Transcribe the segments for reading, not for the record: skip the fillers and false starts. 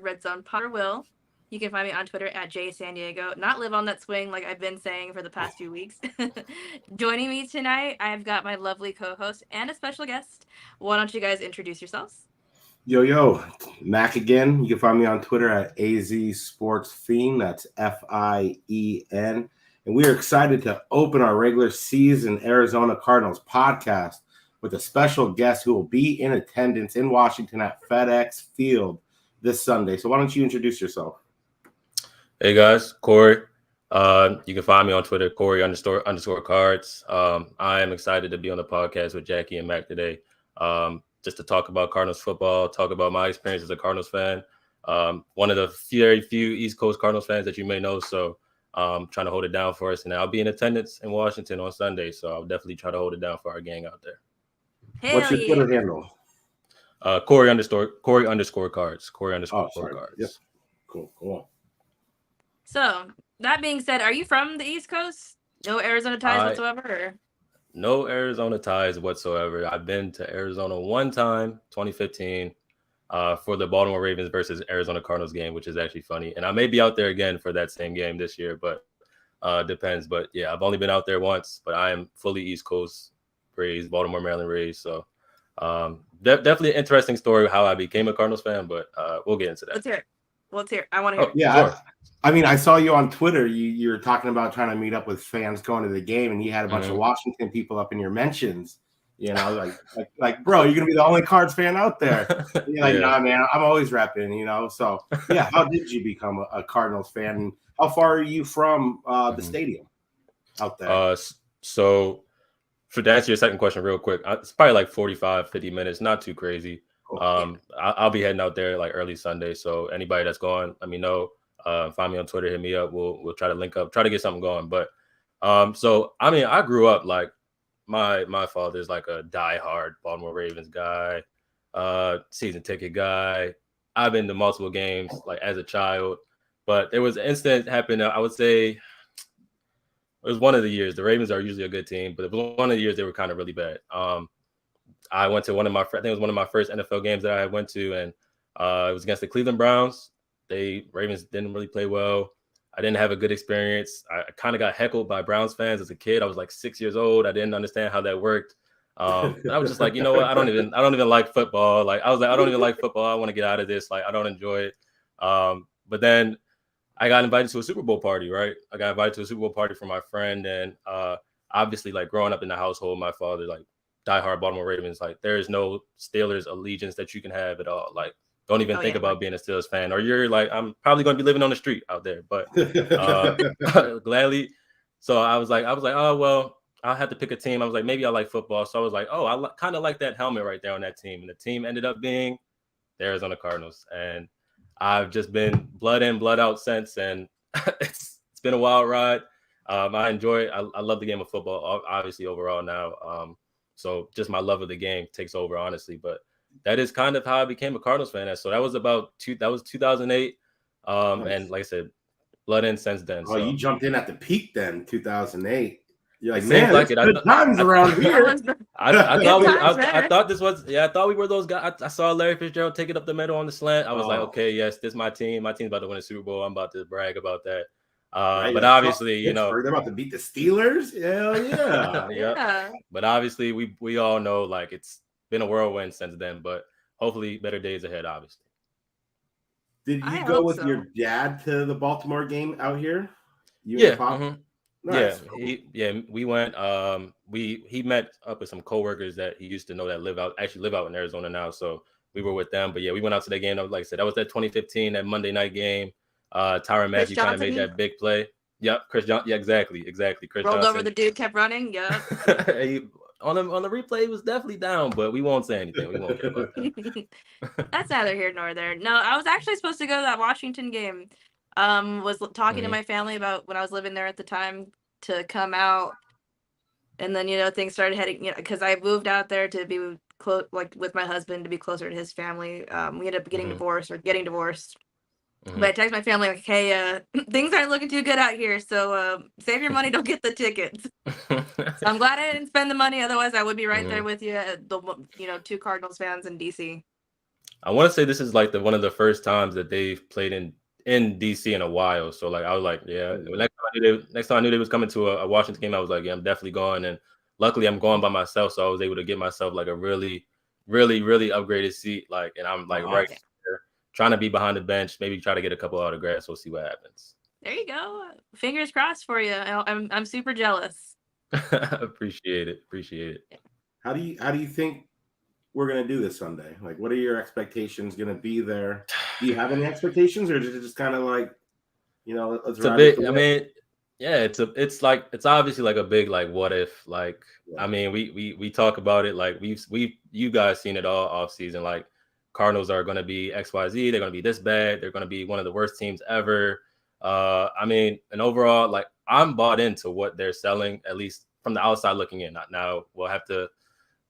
Redzone Potter Will. You can find me on Twitter at jsandiego. Not live on that swing like I've been saying for the past few weeks. Joining me tonight, I've got my lovely co-host and a special guest. Why don't you guys introduce yourselves? Yo, Mac again. You can find me on Twitter at AZ Sports Fiend. That's FIEN. And we are excited to open our regular season Arizona Cardinals podcast with a special guest who will be in attendance in Washington at FedEx Field this Sunday. So why don't you introduce yourself? Hey guys, Cory. You can find me on Twitter, Cory underscore cards. I am excited to be on the podcast with Jackie and Mac today. Just to talk about Cardinals football, talk about my experience as a Cardinals fan. One of the very few East Coast Cardinals fans that you may know. So trying to hold it down for us. And I'll be in attendance in Washington on Sunday. So I'll definitely try to hold it down for our gang out there. What's your Twitter handle? Cory underscore cards. Cory underscore cards. Yep. Cool. So, that being said, are you from the East Coast? No Arizona ties whatsoever? Or? No Arizona ties whatsoever. I've been to Arizona one time, 2015, for the Baltimore Ravens versus Arizona Cardinals game, which is actually funny. And I may be out there again for that same game this year, but depends. But yeah, I've only been out there once, but I am fully East Coast raised, Baltimore, Maryland raised. So definitely an interesting story how I became a Cardinals fan, but we'll get into that. Let's hear it. I want to hear it. Yeah. Sure. I mean, I saw you on Twitter. You were talking about trying to meet up with fans going to the game, and you had a bunch of Washington people up in your mentions. You know, like, bro, you're gonna be the only Cards fan out there. And you're like, nah, man, I'm always repping. You know, so yeah. How did you become a Cardinals fan? And how far are you from the stadium out there? So, to answer your second question real quick, it's probably like 45, 50 minutes, not too crazy. Cool. I'll be heading out there like early Sunday. So anybody that's going, let me know. Find me on Twitter, hit me up. We'll try to link up, try to get something going. But so I mean, I grew up like my father's like a diehard Baltimore Ravens guy, season ticket guy. I've been to multiple games like as a child, but there was an incident happened. I would say it was one of the years. The Ravens are usually a good team, but it was one of the years they were kind of really bad. I went to I think it was one of my first NFL games that I went to, and it was against the Cleveland Browns. Ravens didn't really play well. I didn't have a good experience. I kind of got heckled by Browns fans as a kid. I was like 6 years old. I didn't understand how that worked. I was just like, you know what? I don't even like football. Like I was like, I don't even like football. I want to get out of this. Like I don't enjoy it. But then I got invited to a Super Bowl party, right? I got invited to a Super Bowl party from my friend, and obviously, like growing up in the household, my father like diehard Baltimore Ravens. Like there is no Steelers allegiance that you can have at all. Like don't even think about being a Steelers fan, or you're like, I'm probably going to be living on the street out there. But gladly. So I was like, oh, well, I'll have to pick a team. I was like, maybe I like football. So I was like, oh, I kind of like that helmet right there on that team. And the team ended up being the Arizona Cardinals. And I've just been blood in, blood out since. And it's been a wild ride. I enjoy it. I love the game of football, obviously, overall now. So just my love of the game takes over, honestly. But that is kind of how I became a Cardinals fan. So that was 2008. Nice. And like I said, blood in since then. Oh, so. You jumped in at the peak then, 2008. You're like, man, like good times around here. I thought we were those guys. I saw Larry Fitzgerald take it up the middle on the slant. I was like, okay, yes, this is my team. My team's about to win a Super Bowl. I'm about to brag about that. Right, but obviously, you know, they're about to beat the Steelers. Hell yeah. Yeah. But obviously, we all know like it's been a whirlwind since then. But hopefully, better days ahead. Obviously. Did you go with your dad to the Baltimore game out here? Yeah. Nice. Yeah. We went. He met up with some coworkers that he used to know that live out in Arizona now. So we were with them. But yeah, we went out to that game. Like I said, that was that 2015 that Monday night game. Tyrann Mathieu kind of made that big play. Yep, Chris Johnson. Yeah, exactly. Chris rolled Johnson. Over the dude, kept running. Yeah. On the replay, he was definitely down, but we won't say anything. We won't care about that. That's neither here nor there. No, I was actually supposed to go to that Washington game. Was talking to my family about when I was living there at the time to come out, and then things started heading. Because I moved out there to be close, like with my husband, to be closer to his family. We ended up getting divorced. But I text my family like, hey, things aren't looking too good out here, so save your money, don't get the tickets. So I'm glad I didn't spend the money, otherwise I would be right there with you at the 2 Cardinals fans in DC. I want to say this is like one of the first times that they've played in DC in a while. So like I was like, yeah. Next time I knew they was coming to a Washington game, I was like, yeah, I'm definitely going. And luckily, I'm going by myself, so I was able to get myself like a really, really, really upgraded seat. Like, and I'm like right there, trying to be behind the bench, maybe try to get a couple autographs. We'll see what happens. There you go. Fingers crossed for you. I'm super jealous. Appreciate it. How do you think we're gonna do this Sunday? Like, what are your expectations gonna be there? Do you have any expectations, or is it just kind of like, let's ride it? I mean, yeah, it's obviously like a big like what if, like, yeah. I mean, we talk about it, like you guys seen it all off season, like Cardinals are going to be XYZ, they're going to be this bad, they're going to be one of the worst teams ever. I mean, and overall, like I'm bought into what they're selling, at least from the outside looking in. Now we'll have to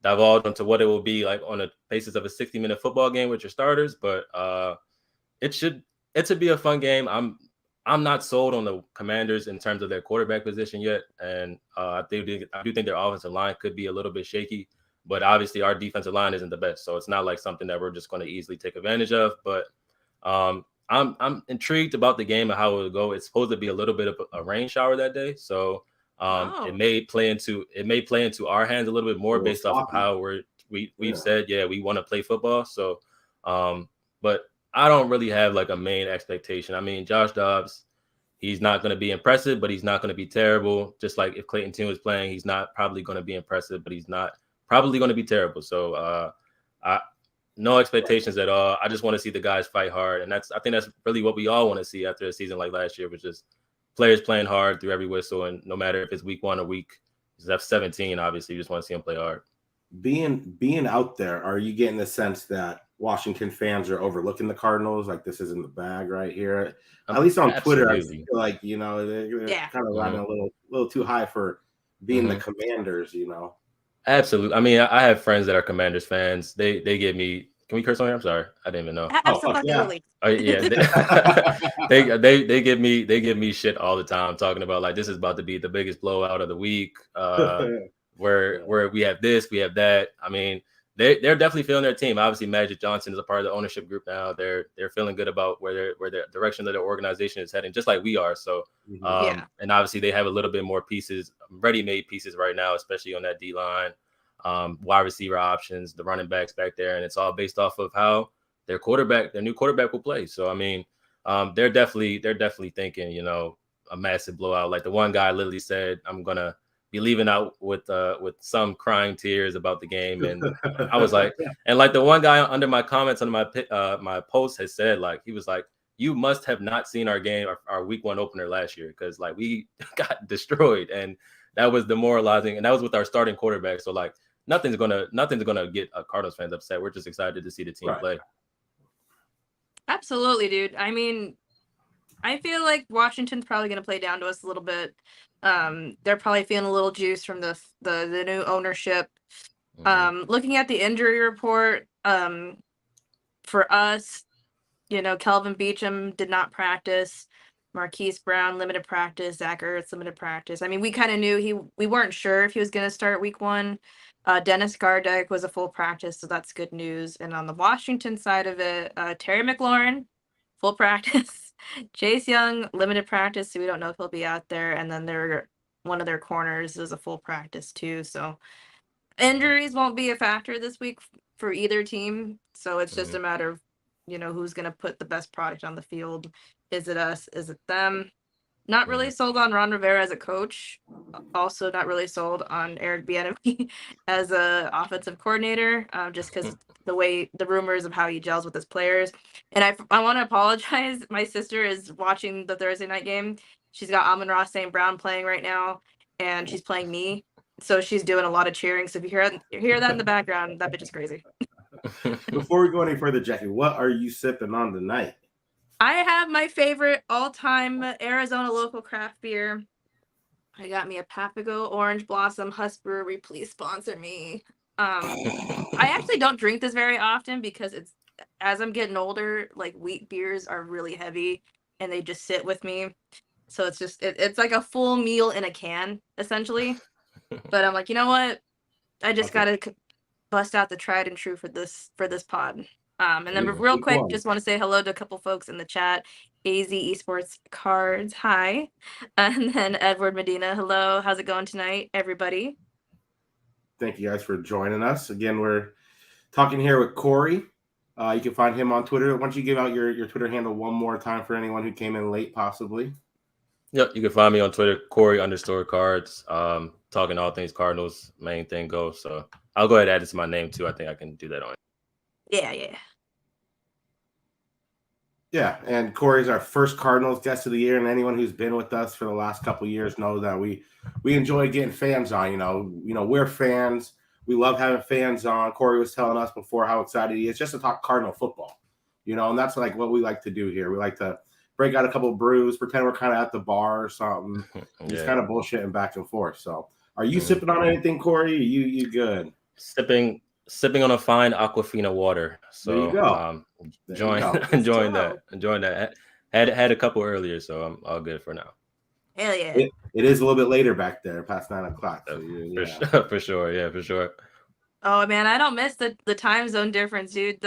divulge into what it will be like on the basis of a 60-minute football game with your starters, but it should be a fun game. I'm not sold on the Commanders in terms of their quarterback position yet, and I do think their offensive line could be a little bit shaky. But obviously, our defensive line isn't the best, so it's not like something that we're just going to easily take advantage of. But I'm intrigued about the game and how it will go. It's supposed to be a little bit of a rain shower that day, so it may play into our hands a little bit more based off of how we've said, yeah, we want to play football. So, but I don't really have like a main expectation. I mean, Josh Dobbs, he's not going to be impressive, but he's not going to be terrible. Just like if Clayton Tune was playing, he's not probably going to be impressive, but he's not probably going to be terrible. So no expectations at all. I just want to see the guys fight hard. And I think that's really what we all want to see after a season like last year, which is players playing hard through every whistle. And no matter if it's week 1 or week 17, obviously you just want to see them play hard. Being out there, are you getting the sense that Washington fans are overlooking the Cardinals? Like, this is in the bag right here. At least on Twitter, I feel like, they're kind of riding a little too high for being the Commanders, Absolutely. I mean, I have friends that are Commanders fans. They give me. Can we curse on here? I'm sorry, I didn't even know. Absolutely. They give me shit all the time, talking about like this is about to be the biggest blowout of the week. Where we have this, we have that. I mean, they're definitely feeling their team. Obviously, Magic Johnson is a part of the ownership group now. They're feeling good about where the direction of their organization is heading, just like we are. So, and obviously they have a little bit more pieces, ready-made pieces right now, especially on that D line, wide receiver options, the running backs back there, and it's all based off of how their new quarterback will play. So, I mean, they're definitely thinking, a massive blowout. Like the one guy literally said, "I'm gonna be leaving out with some crying tears about the game," and I was like, and like the one guy under my comments on my post has said, like, he was like, "You must have not seen our game, our week 1 opener last year, because like we got destroyed, and that was demoralizing, and that was with our starting quarterback. So like nothing's gonna get Cardinals fans upset. We're just excited to see the team play." Absolutely, dude. I mean, I feel like Washington's probably going to play down to us a little bit. They're probably feeling a little juice from the new ownership. Looking at the injury report, for us, Kelvin Beachum did not practice. Marquise Brown, limited practice. Zach Ertz, limited practice. I mean, we kind of knew we weren't sure if he was going to start week 1. Dennis Gardeck was a full practice, so that's good news. And on the Washington side of it, Terry McLaurin, full practice. Chase Young, limited practice, so we don't know if he'll be out there. And then one of their corners is a full practice too. So injuries won't be a factor this week for either team. So it's just a matter of, who's going to put the best product on the field. Is it us? Is it them? Not really sold on Ron Rivera as a coach. Also not really sold on Eric Bieniemy as a offensive coordinator, just because the rumors of how he gels with his players. And I want to apologize. My sister is watching the Thursday night game. She's got Amon-Ra St. Brown playing right now, and she's playing me. So she's doing a lot of cheering. So if you hear that in the background, that bitch is crazy. Before we go any further, Jackie, what are you sipping on tonight? I have my favorite all-time Arizona local craft beer. I got me a Papago Orange Blossom Husk Brewery. Please sponsor me. I actually don't drink this very often because as I'm getting older, like wheat beers are really heavy and they just sit with me. So it's just it's like a full meal in a can essentially. But I'm like, you know what? I just gotta bust out the tried and true for this pod. And then real quick, just want to say hello to a couple folks in the chat. AZ Esports Cards, hi. And then Edward Medina, hello. How's it going tonight, everybody? Thank you guys for joining us. Again, we're talking here with Cory. You can find him on Twitter. Why don't you give out your Twitter handle one more time for anyone who came in late, possibly? Yep, you can find me on Twitter, Cory_cards. Talking all things Cardinals, main thing goes. So I'll go ahead and add it to my name too. I think I can do that on. Yeah, and Cory's our first Cardinals guest of the year, and anyone who's been with us for the last couple of years knows that we enjoy getting fans on. You know, we're fans. We love having fans on. Cory was telling us before how excited he is just to talk Cardinal football. You know, and that's like what we like to do here. We like to break out a couple of brews, pretend we're kind of at the bar or something, just kind of bullshitting back and forth. So, are you sipping on anything, Cory? You good? Sipping on a fine Aquafina water. So there you go. Enjoying that. Had a couple earlier, so I'm all good for now. Hell yeah. It is a little bit later back there, past 9 o'clock. So for sure. Oh man, I don't miss the time zone difference, dude.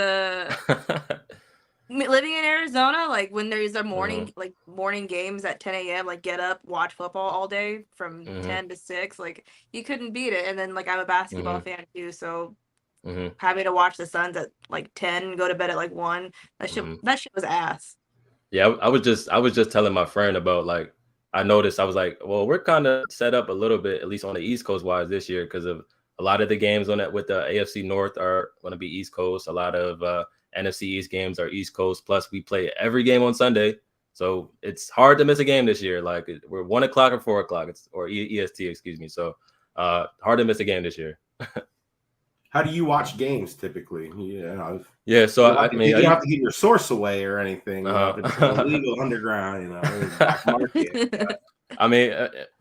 Living in Arizona, like when there's a morning games at 10 a.m., like get up, watch football all day from 10 to 6, like you couldn't beat it. And then like I'm a basketball fan too, so having to watch the Suns at like 10, go to bed at like 1, that shit was ass. Yeah, I was just telling my friend about, like, I noticed, I was like, well, we're kind of set up a little bit, at least on the East Coast wise this year, because of a lot of the games on that with the AFC North are going to be East Coast. A lot of NFC East games are East Coast. Plus, we play every game on Sunday, so it's hard to miss a game this year. Like, we're 1 o'clock or 4 o'clock, or EST, excuse me. So hard to miss a game this year. How do you watch games typically? So I mean, you don't have to give your source away or anything. If it's illegal underground, black market. I mean,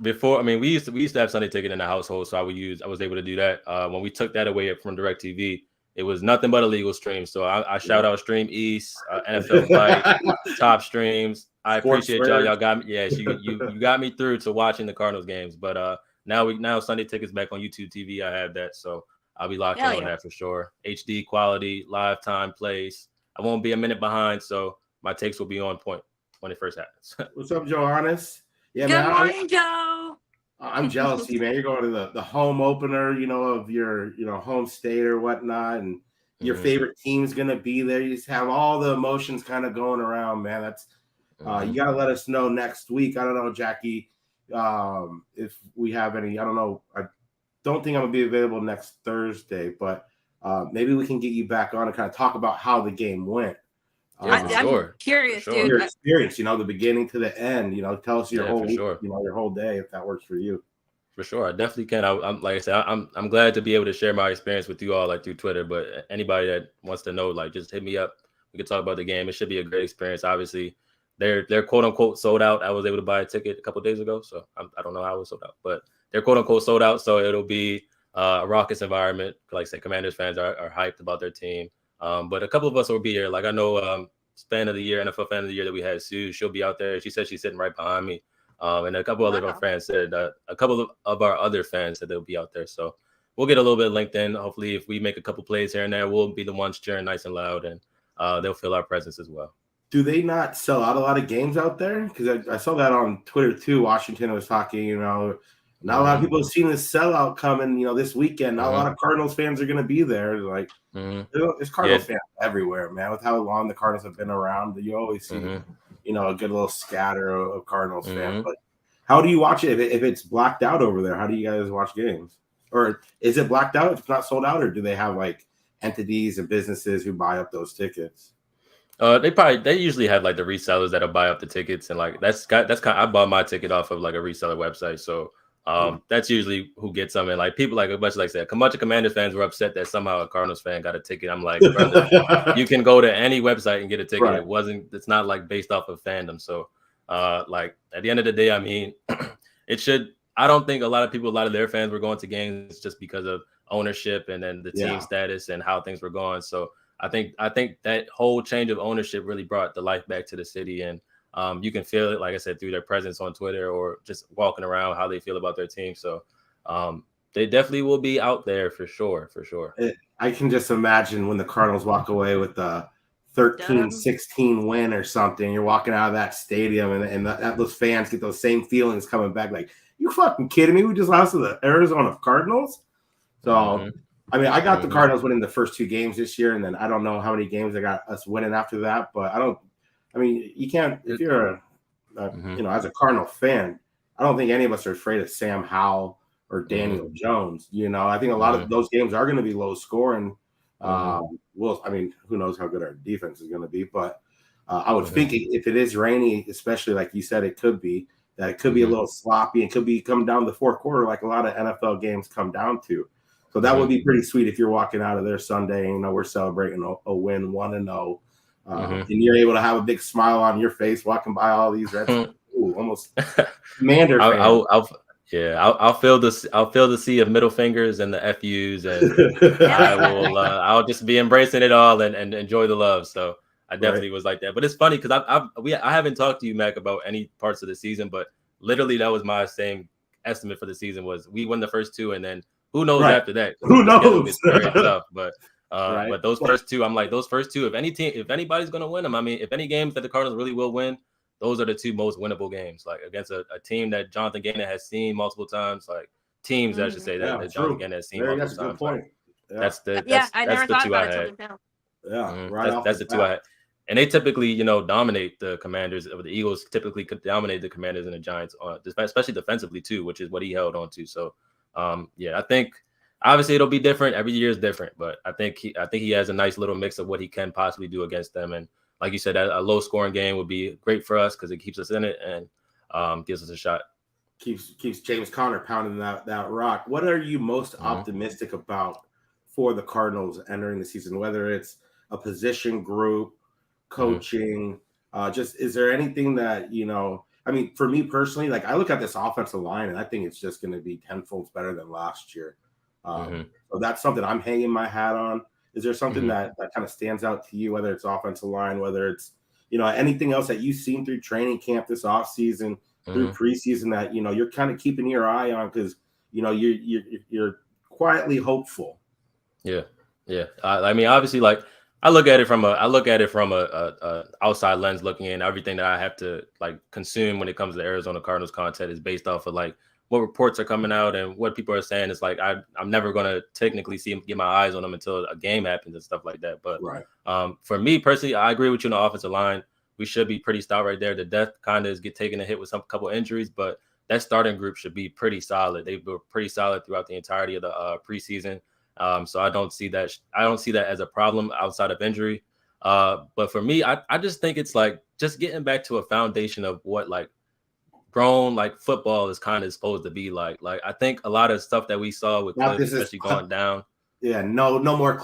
before, we used to have Sunday Ticket in the household, so I was able to do that. When we took that away from DirecTV, it was nothing but illegal streams. So I shout out Stream East, NFL Fight, Top Streams. I appreciate y'all. Y'all got me. Yes, you got me through to watching the Cardinals games. But now Sunday Ticket's back on YouTube TV. I have that, so I'll be locked in on that for sure. HD quality, live time plays. I won't be a minute behind, so my takes will be on point when it first happens. What's up, Joe Honest? Yeah, Good morning, Joe. I'm jealous of you, man. You're going to the home opener, of your home state or whatnot, and your favorite team's gonna be there. You just have all the emotions kind of going around, man. That's you gotta let us know next week. I don't know, Jackie, if we have any. I don't know. I don't think I'm gonna be available next Thursday, but maybe we can get you back on and kind of talk about how the game went. I'm curious, dude. Your experience, the beginning to the end. Tell us your whole week, your whole day, if that works for you. For sure, I definitely can. I'm like I said, I'm glad to be able to share my experience with you all, like, through Twitter. But anybody that wants to know, like, just hit me up. We can talk about the game. It should be a great experience. Obviously, they're quote unquote sold out. I was able to buy a ticket a couple of days ago, so I don't know how it was sold out, but they're quote unquote sold out. So it'll be a raucous environment. Like I said, Commanders fans are hyped about their team. But a couple of us will be here. Like, I know fan of the year, NFL fan of the year that we had, Sue. She'll be out there. She said she's sitting right behind me. And a couple other fans said, a couple of our other fans said they'll be out there. So we'll get a little bit linked in. Hopefully, if we make a couple plays here and there, we'll be the ones cheering nice and loud, and they'll feel our presence as well. Do they not sell out a lot of games out there? Because I saw that on Twitter too. Washington was talking, not a lot of people have seen this sellout coming, this weekend. Not a lot of Cardinals fans are going to be there. Like, there's Cardinals fans everywhere, man. With how long the Cardinals have been around, you always see, a good little scatter of Cardinals fans. But how do you watch it if it's blacked out over there? How do you guys watch games? Or is it blacked out if it's not sold out, or do they have like entities and businesses who buy up those tickets? They usually have like the resellers that'll buy up the tickets, and like that's kind of, I bought my ticket off of like a reseller website, so that's usually who gets them. And like people, like a bunch of Commanders fans were upset that somehow a Cardinals fan got a ticket. I'm like, brother, you can go to any website and get a ticket. Right. It's not like based off of fandom. So like at the end of the day, I don't think a lot of their fans were going to games just because of ownership and then the team status and how things were going. So I think that whole change of ownership really brought the life back to the city, and you can feel it, like I said, through their presence on Twitter or just walking around, how they feel about their team. So They definitely will be out there for sure. I can just imagine when the Cardinals walk away with the 13-16 win or something. You're walking out of that stadium, and those fans get those same feelings coming back. Like, you fucking kidding me? We just lost to the Arizona Cardinals. So, I mean, I got the Cardinals winning the first 2 games this year, and then I don't know how many games they got us winning after that. But you can't, if you're as a Cardinal fan, I don't think any of us are afraid of Sam Howell or Daniel Jones. I think a lot of those games are going to be low scoring. Who knows how good our defense is going to be, but I would think if it is rainy, especially like you said, it could be a little sloppy and could come down to the fourth quarter like a lot of NFL games come down to. So that would be pretty sweet if you're walking out of there Sunday and we're celebrating a win 1-0, and you're able to have a big smile on your face walking by all these almost Commander fans. I'll feel the sea of middle fingers and the FUs, and I'll just be embracing it all and enjoy the love. So I definitely was like that. But it's funny because I haven't talked to you, Mac, about any parts of the season, but literally that was my same estimate for the season was we won the first 2, and then who knows after that? Who knows? It's very tough, but those first 2, I'm like those first 2. If anybody's gonna win them, I mean, if any games that the Cardinals really will win, those are the 2 most winnable games, like against a team that Jonathan Gannon has seen multiple times, like teams I should say that Jonathan Gannon has seen multiple times. Good point. That's the 2 I had. That's the 2 I had. And they typically, dominate the Commanders. The Eagles typically could dominate the Commanders and the Giants, especially defensively too, which is what he held on to. So, I think obviously it'll be different. Every year is different, but I think he has a nice little mix of what he can possibly do against them. And like you said, a low scoring game would be great for us because it keeps us in it and gives us a shot. Keeps James Conner pounding that rock. What are you most optimistic about for the Cardinals entering the season? Whether it's a position group, coaching, is there anything that I mean, for me personally, like I look at this offensive line and I think it's just going to be tenfold better than last year. So that's something I'm hanging my hat on. Is there something that kind of stands out to you, whether it's offensive line, whether it's, anything else that you've seen through training camp this offseason, through preseason that, you're kind of keeping your eye on because, you're quietly hopeful. Yeah. I mean, obviously, like I look at it from a outside lens looking in. Everything that I have to like consume when it comes to Arizona Cardinals content is based off of like what reports are coming out and what people are saying. It's like I'm never going to technically get my eyes on them until a game happens and stuff like that. But for me personally, I agree with you on the offensive line. We should be pretty stout right there. The depth kind of is taking a hit with some couple injuries, but that starting group should be pretty solid. They were pretty solid throughout the entirety of the preseason. So I don't see that as a problem outside of injury. But for me, I just think it's like just getting back to a foundation of what like grown like football is kind of supposed to be like. Like I think a lot of stuff that we saw with Cliff, especially going down. Yeah, no more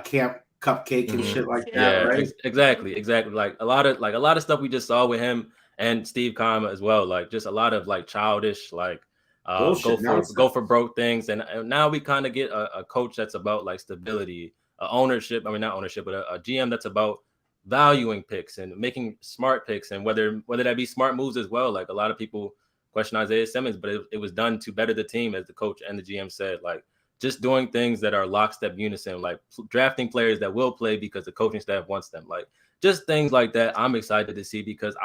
camp cupcake and shit like that. Yeah, right? Exactly. Like a lot of stuff we just saw with him and Steve Keim as well. Like just a lot of like childish like go for broke things. And now we kind of get a coach that's about like stability, ownership. I mean, not ownership, but a GM that's about valuing picks and making smart picks, and whether that be smart moves as well. Like a lot of people question Isaiah Simmons, but it was done to better the team, as the coach and the GM said. Like just doing things that are lockstep unison, like drafting players that will play because the coaching staff wants them. Like just things like that. I'm excited to see because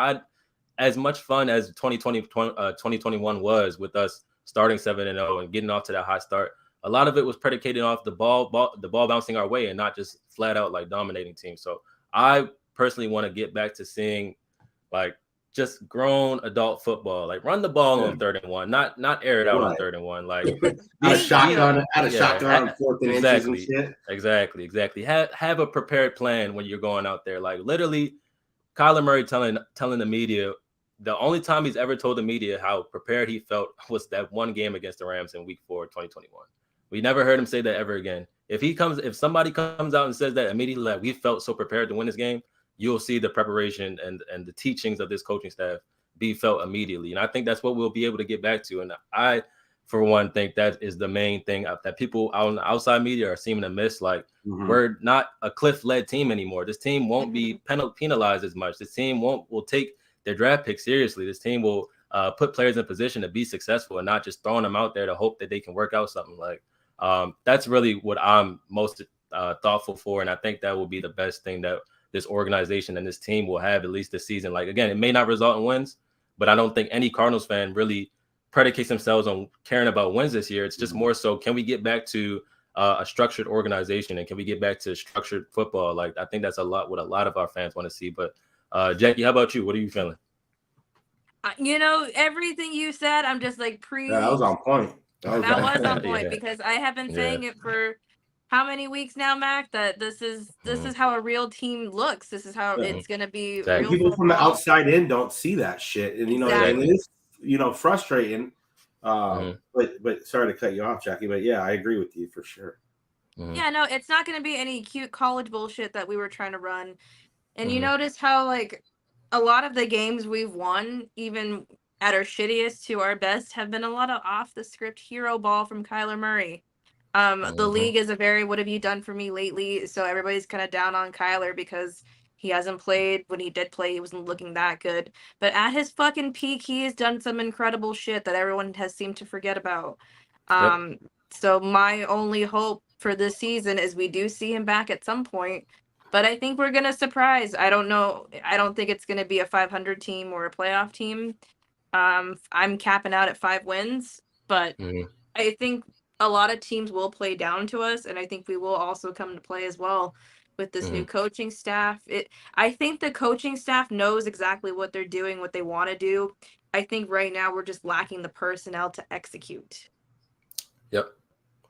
as much fun as 2021 was with us starting 7-0 and getting off to that hot start, a lot of it was predicated off the ball bouncing our way and not just flat out like dominating teams. So I personally want to get back to seeing like just grown adult football, like run the ball on 3rd and 1, not air it out on 3rd and 1. Like a shotgun on 4th and inches and shit. Exactly. Have a prepared plan when you're going out there. Like literally, Kyler Murray telling the media, the only time he's ever told the media how prepared he felt was that one game against the Rams in Week 4, 2021. We never heard him say that ever again. If somebody comes out and says that immediately, like we felt so prepared to win this game, you'll see the preparation and the teachings of this coaching staff be felt immediately. And I think that's what we'll be able to get back to. And I, for one, think that is the main thing that people out in the outside media are seeming to miss. Like we're not a Cliff-led team anymore. This team won't be penalized as much. This team will take their draft pick seriously. This team will put players in position to be successful and not just throwing them out there to hope that they can work out something. Like that's really what I'm most thoughtful for. And I think that will be the best thing that this organization and this team will have at least this season. Like, again, it may not result in wins, but I don't think any Cardinals fan really predicates themselves on caring about wins this year. It's just more so, can we get back to a structured organization, and can we get back to structured football? Like, I think that's a lot what a lot of our fans want to see. But Jackie, how about you? What are you feeling? Everything you said, I'm just like Yeah, that was on point. That was on point because I have been saying it for how many weeks now, Mac, that this is how a real team looks. This is how it's gonna be. Exactly. Real people football. from the outside in don't see that shit, and and it is frustrating. But sorry to cut you off, Jackie. But yeah, I agree with you for sure. Yeah, no, it's not gonna be any cute college bullshit that we were trying to run. And you notice how like a lot of the games we've won, even at our shittiest to our best, have been a lot of off the script hero ball from Kyler Murray. The league is a very what have you done for me lately? So everybody's kind of down on Kyler because he hasn't played. When he did play, he wasn't looking that good. But at his fucking peak, he has done some incredible shit that everyone has seemed to forget about. So my only hope for this season is we do see him back at some point. But I think we're going to surprise. I don't know. I don't think it's going to be a 500 team or a playoff team. I'm capping out at 5 wins. But I think a lot of teams will play down to us. And I think we will also come to play as well with this new coaching staff. I think the coaching staff knows exactly what they're doing, what they want to do. I think right now we're just lacking the personnel to execute. Yep.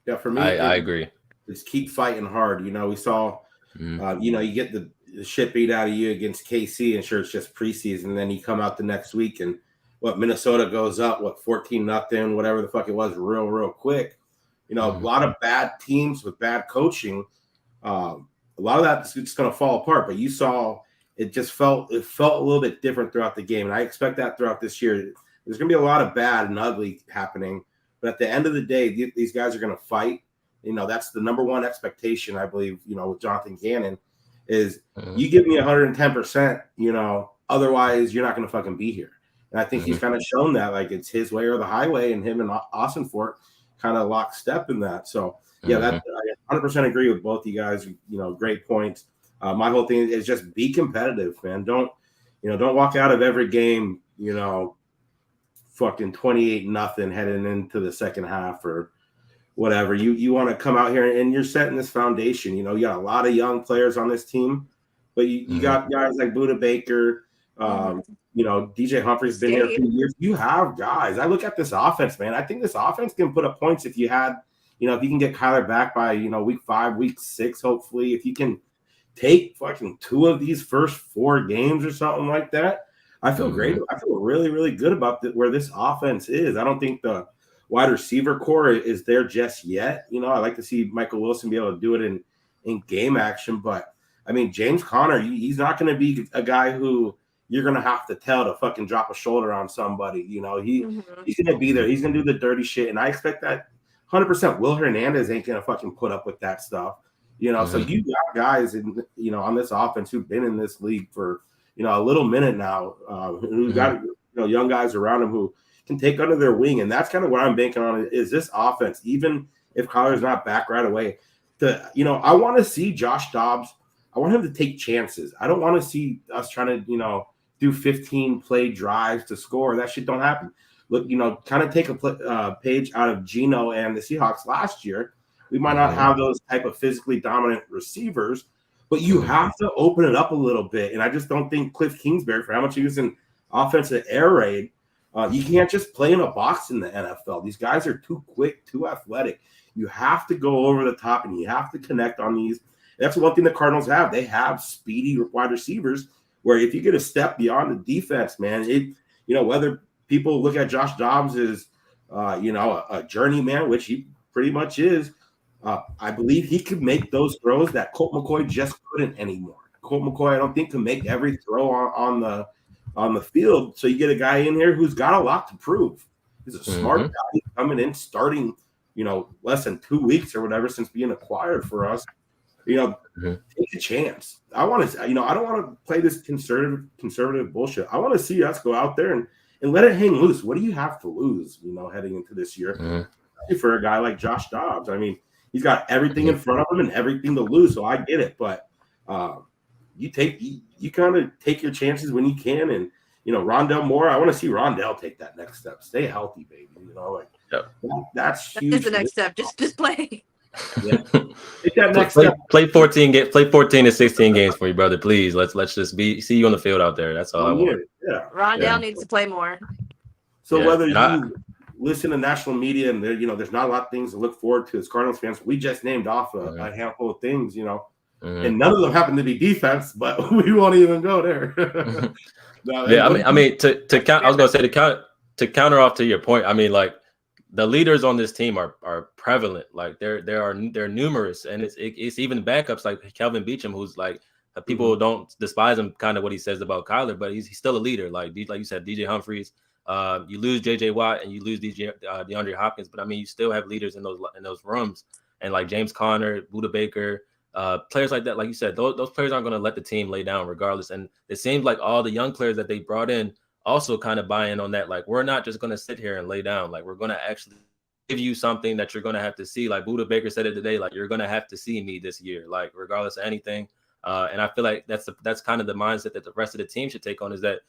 Yeah, for me, I agree. It's keep fighting hard. We saw... you get the shit beat out of you against KC, and sure, it's just preseason. And then you come out the next week, and Minnesota goes up 14-0, whatever the fuck it was, real quick. A lot of bad teams with bad coaching. A lot of that's just going to fall apart. But you saw it felt a little bit different throughout the game, and I expect that throughout this year. There's going to be a lot of bad and ugly happening, but at the end of the day, these guys are going to fight. That's the number one expectation, I believe, with Jonathan Gannon is you give me 110%, otherwise you're not going to fucking be here. And I think he's kind of shown that, like, it's his way or the highway, and him and Austin Fort kind of lockstep in that. So, yeah, I 100% agree with both you guys. Great points. My whole thing is just be competitive, man. Don't walk out of every game, fucking 28-0 heading into the second half or whatever. You want to come out here and you're setting this foundation. You got a lot of young players on this team, but you got guys like Budda Baker, DJ Humphrey's been here a few years. You have guys. I look at this offense, man. I think this offense can put up points if you had, if you can get Kyler back by, week 5, week 6, hopefully. If you can take fucking 2 of these first 4 games or something like that, I feel great. I feel really, really good about where this offense is. I don't think the wide receiver core is there just yet. I like to see Michael Wilson be able to do it in game action. But, I mean, James Conner, he's not going to be a guy who you're going to have to tell to fucking drop a shoulder on somebody. He's going to be there. He's going to do the dirty shit. And I expect that 100%. Will Hernandez ain't going to fucking put up with that stuff. So you got guys on this offense who've been in this league for, a little minute now, who've got, young guys around them who can take under their wing. And that's kind of what I'm banking on is this offense, even if Kyler's not back right away. I want to see Josh Dobbs. I want him to take chances. I don't want to see us trying to, do 15 play drives to score. That shit don't happen. Look, kind of take a page out of Geno and the Seahawks last year. We might not have those type of physically dominant receivers, but you have to open it up a little bit. And I just don't think Cliff Kingsbury, for how much he was in offensive air raid, you can't just play in a box in the NFL. These guys are too quick, too athletic. You have to go over the top, and you have to connect on these. That's one thing the Cardinals have. They have speedy wide receivers where if you get a step beyond the defense, man, whether people look at Josh Dobbs as, a journeyman, which he pretty much is, I believe he could make those throws that Colt McCoy just couldn't anymore. Colt McCoy, I don't think, can make every throw on the field. So you get a guy in here who's got a lot to prove. He's a smart guy coming in, starting, less than 2 weeks or whatever since being acquired for us. Take a chance. I want to, I don't want to play this conservative bullshit. I want to see us go out there and let it hang loose. What do you have to lose, heading into this year? Especially for a guy like Josh Dobbs. I mean, he's got everything in front of him and everything to lose, so I get it. But you kind of take your chances when you can. And, Rondell Moore, I want to see Rondell take that next step. Stay healthy, baby. That's huge. That's the next step. Just play. Yeah. Take that next step. Play 14 to 16 games for you, brother. Please. Let's just see you on the field out there. That's all I want. Yeah. Rondell needs to play more. So whether you listen to national media and there's not a lot of things to look forward to as Cardinals fans, we just named off a handful of things, and none of them happen to be defense, but we won't even go there. I mean, to count, I was gonna say to counter off to your point. I mean, like the leaders on this team are prevalent. Like they're numerous, and it's even backups like Kelvin Beachum, who's like people don't despise him, kind of what he says about Kyler, but he's still a leader. Like you said, DJ Humphries. You lose JJ Watt and you lose DeAndre Hopkins, but I mean, you still have leaders in those rooms, and like James Conner, Budda Baker. Players like that, like you said, those players aren't going to let the team lay down regardless. And it seems like all the young players that they brought in also kind of buy in on that. Like, we're not just going to sit here and lay down. Like, we're going to actually give you something that you're going to have to see. Like Budda Baker said it today, like, you're going to have to see me this year, like, regardless of anything. And I feel like that's kind of the mindset that the rest of the team should take on, is that,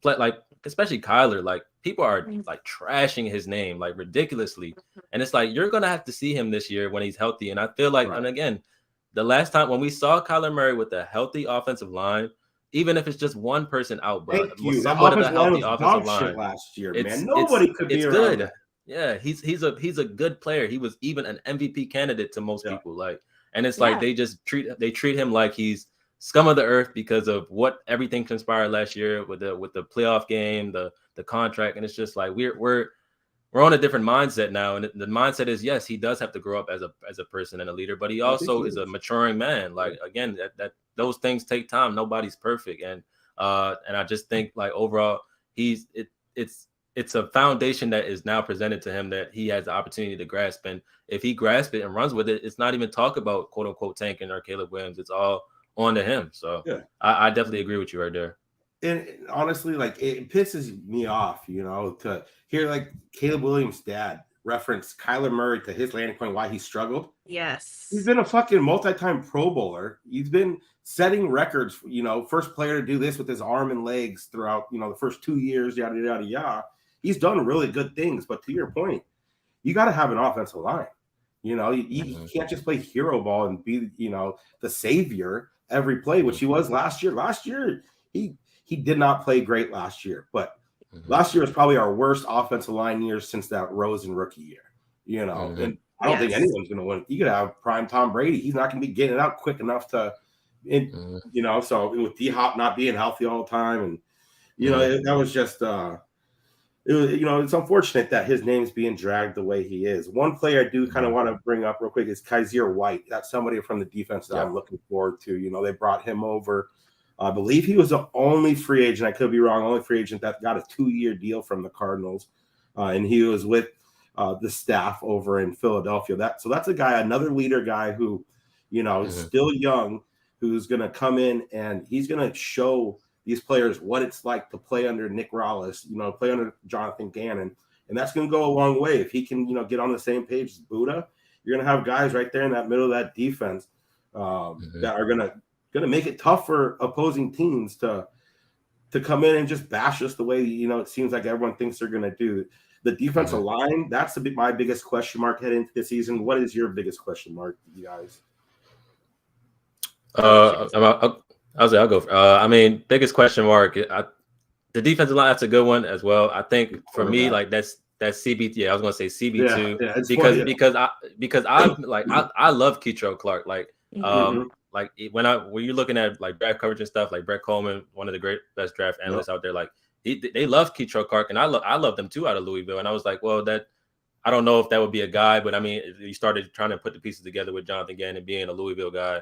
like, especially Kyler, like, people are like trashing his name like ridiculously. And it's like, you're going to have to see him this year when he's healthy. And I feel like, and again, the last time when we saw Kyler Murray with a healthy offensive line, even if it's just one person out, but somewhat of a healthy offensive line last year, man. Nobody could be around good. Yeah, he's a good player. He was even an MVP candidate to most people. Like, and it's like they treat him like he's scum of the earth because of what everything conspired last year with the playoff game, the contract, and it's just like we're on a different mindset now, and the mindset is, yes, he does have to grow up as a person and a leader, but he also is a maturing man. Like, again, that those things take time. Nobody's perfect, and I just think, like, overall, it's a foundation that is now presented to him that he has the opportunity to grasp, and if he grasps it and runs with it, it's not even talk about quote unquote tanking or Caleb Williams. It's all on to him. So I definitely agree with you right there. And honestly, like, it pisses me off, to hear like Caleb Williams' dad reference Kyler Murray to his landing point, why he struggled. Yes. He's been a fucking multi-time Pro Bowler. He's been setting records, first player to do this with his arm and legs throughout, the first 2 years, yada, yada, yada. He's done really good things. But to your point, you got to have an offensive line. You can't just play hero ball and be, the savior every play, which he was last year. Last year, he did not play great last year, but last year was probably our worst offensive line year since that Rosen rookie year, and I don't think anyone's going to win. You could have prime Tom Brady. He's not going to be getting it out quick enough to, so with D-Hop not being healthy all the time. And, that was just, it's unfortunate that his name's being dragged the way he is. One player I do kind of want to bring up real quick is Kaiser White. That's somebody from the defense that I'm looking forward to. They brought him over. I believe he was the only free agent, I could be wrong, only free agent that got a 2-year deal from the Cardinals. And he was with the staff over in Philadelphia. So that's a guy, another leader guy who, is still young, who's going to come in and he's going to show these players what it's like to play under Nick Rallis, play under Jonathan Gannon. And that's going to go a long way. If he can, get on the same page as Budda, you're going to have guys right there in that middle of that defense that are going to make it tough for opposing teams to come in and just bash us the way, it seems like everyone thinks they're going to do. The defensive line, that's my biggest question mark heading into the season. What is your biggest question mark, you guys? I'll go. I mean, biggest question mark, the defensive line, that's a good one as well. I think for me, like that's CB. Yeah, I was going to say CB2 because I love Keitrell Clark. Like, like when you're looking at like draft coverage and stuff, like Brett Coleman, one of the best draft analysts out there, like they love Keitrell Clark, and I love them too out of Louisville. And I was like, well, I don't know if that would be a guy, but I mean, you started trying to put the pieces together with Jonathan Gannon being a Louisville guy.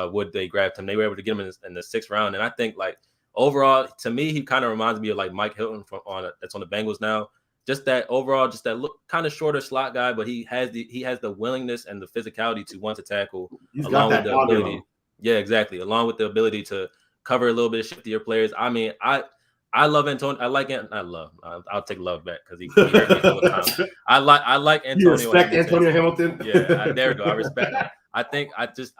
Would they grab him? They were able to get him in the 6th round, and I think, like, overall, to me, he kind of reminds me of like Mike Hilton that's on the Bengals now. Just that overall, just that look, kind of shorter slot guy, but he has the willingness and the physicality to want to tackle, along with the ability. Yeah, exactly. Along with the ability to cover a little bit of shiftier players. I mean, I love Antonio. I like it. I love. I'll take love back because he hurt me a couple of times. I like Antonio. You respect Antonio Hamilton? Yeah, there we go. I respect him. I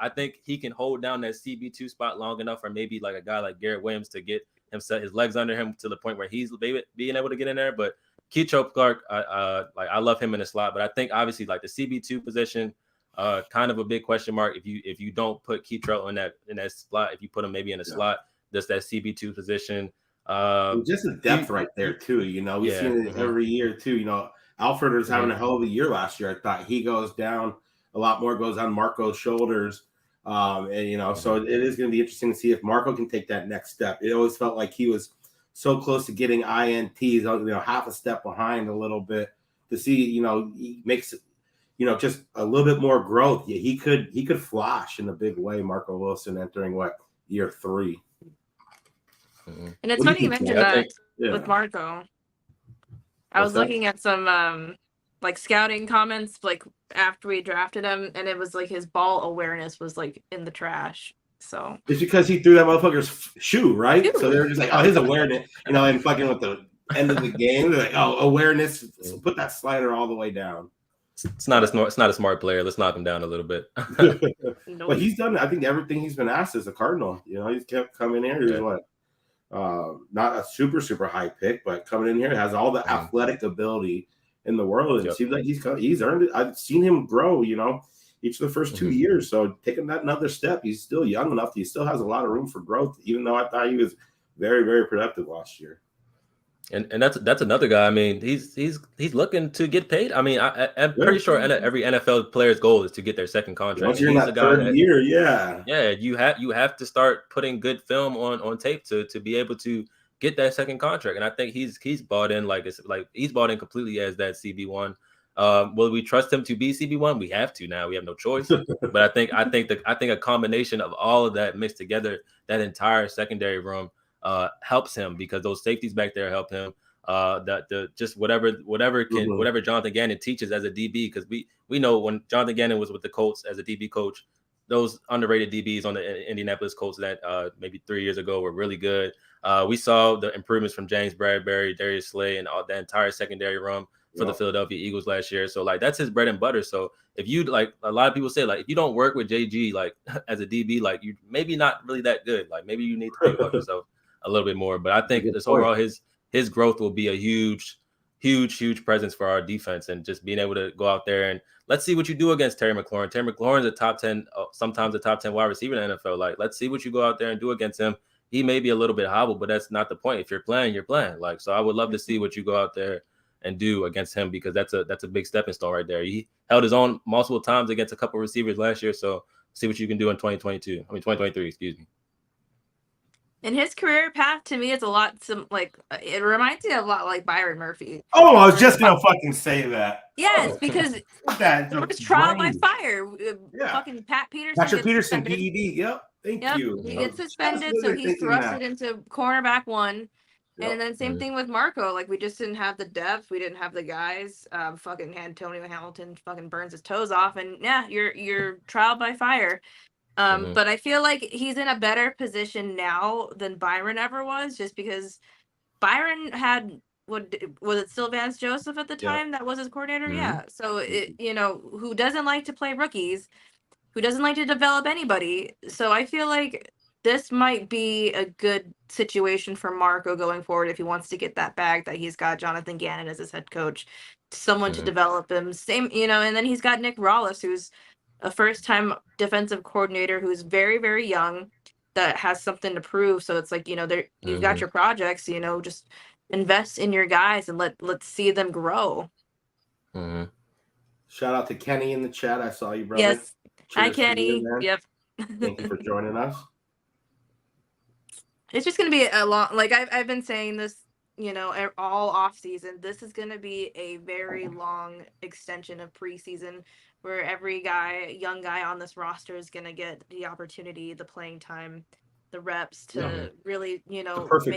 think he can hold down that CB2 spot long enough for maybe like a guy like Garrett Williams to get his legs under him to the point where he's being able to get in there. But Keitrell Clark, I love him in the slot, but I think obviously like the CB2 position, kind of a big question mark if you don't put Keitrell in that slot. If you put him maybe in a slot, that's that CB2 position. Just the depth right there too. We've seen it every year too. Alfred was having a hell of a year last year. I thought he goes down a lot more, goes on Marco's shoulders. So it is going to be interesting to see if Marco can take that next step. It always felt like he was so close to getting INTs, half a step behind a little bit. To see, he makes just a little bit more growth. Yeah, he could flash in a big way. Marco Wilson entering year 3. And it's funny you mentioned that with Marco. I was looking at some like scouting comments like after we drafted him, and it was like his ball awareness was like in the trash. So it's because he threw that motherfucker's shoe, right? So they were just like, oh, his awareness, and fucking with the end of the game, they're like, oh, awareness, so put that slider all the way down. It's not a smart player. Let's knock him down a little bit. But he's done, I think, everything he's been asked as a Cardinal. He's kept coming in here. He's not a super high pick, but coming in here has all the athletic ability in the world. And it seems like he's earned it. I've seen him grow, each of the first 2 years. So taking that another step, he's still young enough. He still has a lot of room for growth, even though I thought he was very, very productive last year. And that's another guy. I mean, he's looking to get paid. I mean, I'm pretty sure every NFL player's goal is to get their second contract. Once you're in that third year, you have to start putting good film on tape to be able to get that second contract. And I think he's bought in he's bought in completely as that CB1. Will we trust him to be CB1? We have to now. We have no choice. But I think a combination of all of that mixed together, that entire secondary room, helps him because those safeties back there help him. Just whatever Jonathan Gannon teaches as a DB, because we know when Jonathan Gannon was with the Colts as a DB coach, those underrated DBs on the Indianapolis Colts that maybe 3 years ago were really good. We saw the improvements from James Bradbury, Darius Slay, and all the entire secondary room for the Philadelphia Eagles last year. So that's his bread and butter. So if you a lot of people say if you don't work with JG as a DB, you maybe not really that good. Maybe you need to think about yourself a little bit more. But I think this overall his growth will be a huge presence for our defense, and just being able to go out there and let's see what you do against Terry McLaurin. Terry McLaurin's a top 10, sometimes a top 10 wide receiver in the NFL. Let's see what you go out there and do against him. He may be a little bit hobbled, but that's not the point. If you're playing, you're playing. So I would love to see what you go out there and do against him, because that's a big stepping stone right there. He held his own multiple times against a couple of receivers last year. So see what you can do in 2023, excuse me. And his career path to me is a lot it reminds me a lot like Byron Murphy. Oh, I was just gonna fucking say that. Yes, because it was trial by fire. Fucking Patrick Peterson, PED. Yep. Thank you. He gets suspended, so he's thrusted into cornerback 1. Yep. And then same thing with Marco. We just didn't have the depth. We didn't have the guys. Fucking Antonio Hamilton fucking burns his toes off, and you're trial by fire. But I feel like he's in a better position now than Byron ever was, just because Byron had was it still Vance Joseph at the time that was his coordinator? Mm-hmm. Yeah. So who doesn't like to play rookies, who doesn't like to develop anybody. So I feel like this might be a good situation for Marco going forward if he wants to get that bag that he's got Jonathan Gannon as his head coach, someone to develop him. Same, and then he's got Nick Rawlis, who's a first-time defensive coordinator who's very, very young, that has something to prove. So it's you've got your projects, just invest in your guys and let's see them grow. Mm-hmm. Shout out to Kenny in the chat. I saw you, brother. Yes. Hi, Kenny. Yep. Thank you for joining us. It's just going to be a long, I've been saying this, all off season. This is going to be a very long extension of preseason, where every young guy on this roster is going to get the opportunity, the playing time, the reps to really, make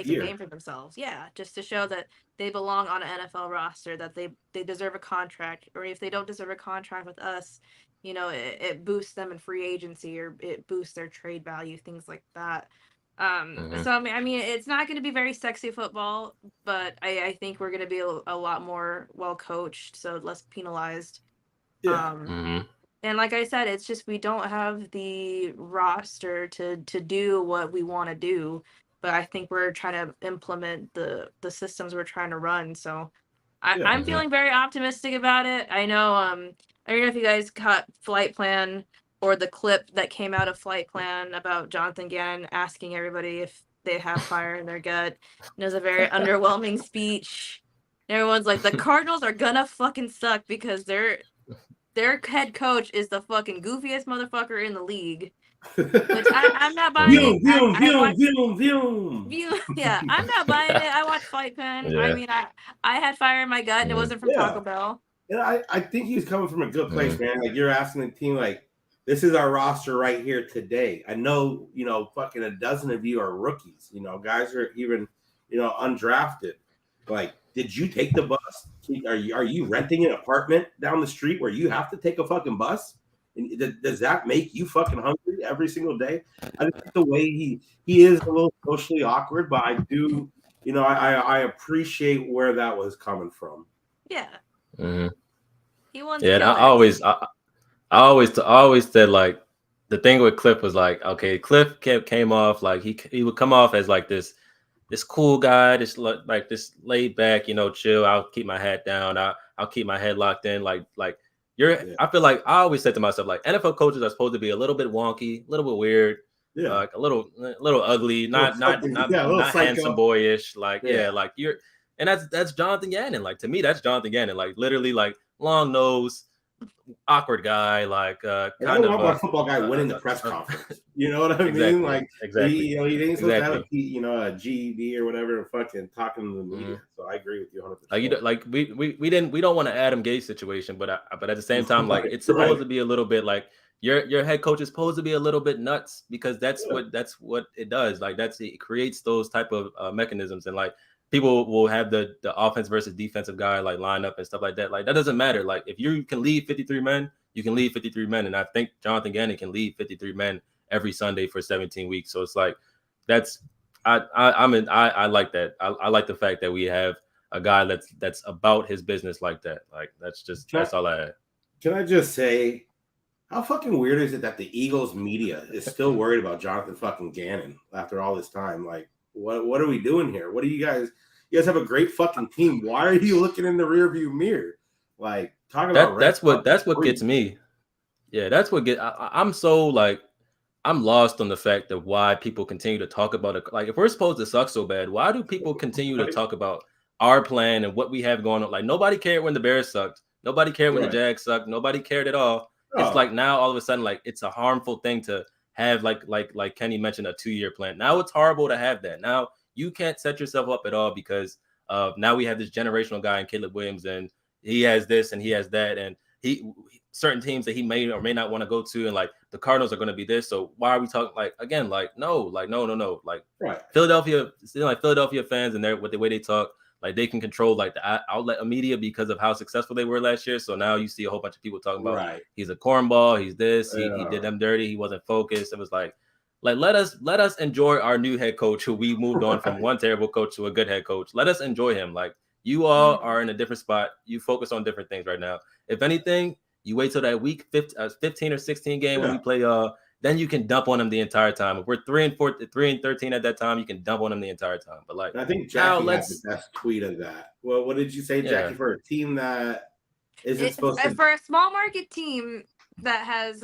a name for themselves. Yeah, just to show that they belong on an NFL roster, that they deserve a contract, or if they don't deserve a contract with us, it boosts them in free agency, or it boosts their trade value, things like that. So I mean, it's not going to be very sexy football, but I think we're going to be a lot more well coached, so less penalized. Yeah. And like I said, it's just we don't have the roster to do what we want to do, but I think we're trying to implement the systems we're trying to run. So I'm feeling very optimistic about it. I know I don't know if you guys caught Flight Plan or the clip that came out of Flight Plan about Jonathan Gannon asking everybody if they have fire in their gut. And it was a very underwhelming speech. And everyone's like, the Cardinals are gonna fucking suck because their head coach is the fucking goofiest motherfucker in the league. Which I'm not buying it. Yeah, I'm not buying it. I watched Fight Pen. Yeah. I mean, I had fire in my gut, and it wasn't from Taco Bell. Yeah, I think he's coming from a good place, man. Like, you're asking the team, like, this is our roster right here today. I know, fucking a dozen of you are rookies. Guys are even, undrafted. Like, did you take the bus? Are you renting an apartment down the street where you have to take a fucking bus? And does that make you fucking hungry every single day? I think the way he is a little socially awkward, but I do, I appreciate where that was coming from. Yeah. He wants. Yeah, and I always said, like, the thing with Cliff was like, okay, Cliff came off like he would come off as like this cool guy, this like this laid back, chill. I'll keep my hat down. I'll keep my head locked in. Like I feel like I always said to myself, like, NFL coaches are supposed to be a little bit wonky, a little bit weird, like a little ugly, not handsome boyish, like like you're, and that's Jonathan Gannon. Like, to me, that's Jonathan Gannon. Like, literally, like, long nose, awkward guy, like kind of a football guy winning the press conference. You know what I mean? Like, exactly. He ain't supposed to have a GED or whatever, and fucking talking to the media. So I agree with you 100%. Like, we don't want an Adam Gase situation, but at the same time, like, it's supposed to be a little bit like your head coach is supposed to be a little bit nuts, because that's what it does. Like, it creates those type of mechanisms, and like, people will have the offense versus defensive guy like line up and stuff like that. Like, that doesn't matter. Like, if you can lead 53 men, you can lead 53 men. And I think Jonathan Gannon can lead 53 men every Sunday for 17 weeks. So it's like, I like that. I like the fact that we have a guy that's about his business like that. Like, that's all I had. Can I just say, how fucking weird is it that the Eagles media is still worried about Jonathan fucking Gannon after all this time? Like, what are we doing here? What do you guys have a great fucking team. Why are you looking in the rearview mirror? Like, talking about that's what gets me. Yeah, that's what I'm so, like, I'm lost on the fact of why people continue to talk about it. Like, if we're supposed to suck so bad, why do people continue to talk about our plan and what we have going on? Like, nobody cared when the Bears sucked. Nobody cared when the Jags sucked. Nobody cared at all. It's like, now all of a sudden, like, it's a harmful thing to have, like Kenny mentioned, a 2-year plan. Now it's horrible to have that. Now you can't set yourself up at all, because now we have this generational guy in Caleb Williams, and he has this and he has that, and certain teams that he may or may not want to go to, and like the Cardinals are going to be this. So why are we talking, like, again, like, no, like Philadelphia fans, and with the way they talk, like, they can control like the outlet media because of how successful they were last year. So now you see a whole bunch of people talking about he's a cornball, he's this, he did them dirty, he wasn't focused. It was like let us enjoy our new head coach, who we moved on from one terrible coach to a good head coach. Let us enjoy him. Like, you all are in a different spot. You focus on different things right now. If anything, you wait till that week 15 or 16 game when we play then you can dump on them the entire time. If we're 3-13 at that time, you can dump on them the entire time. But like, I think Jackie had the best tweet of that. Well, what did you say, Jackie? For a team that isn't supposed to, for a small market team that has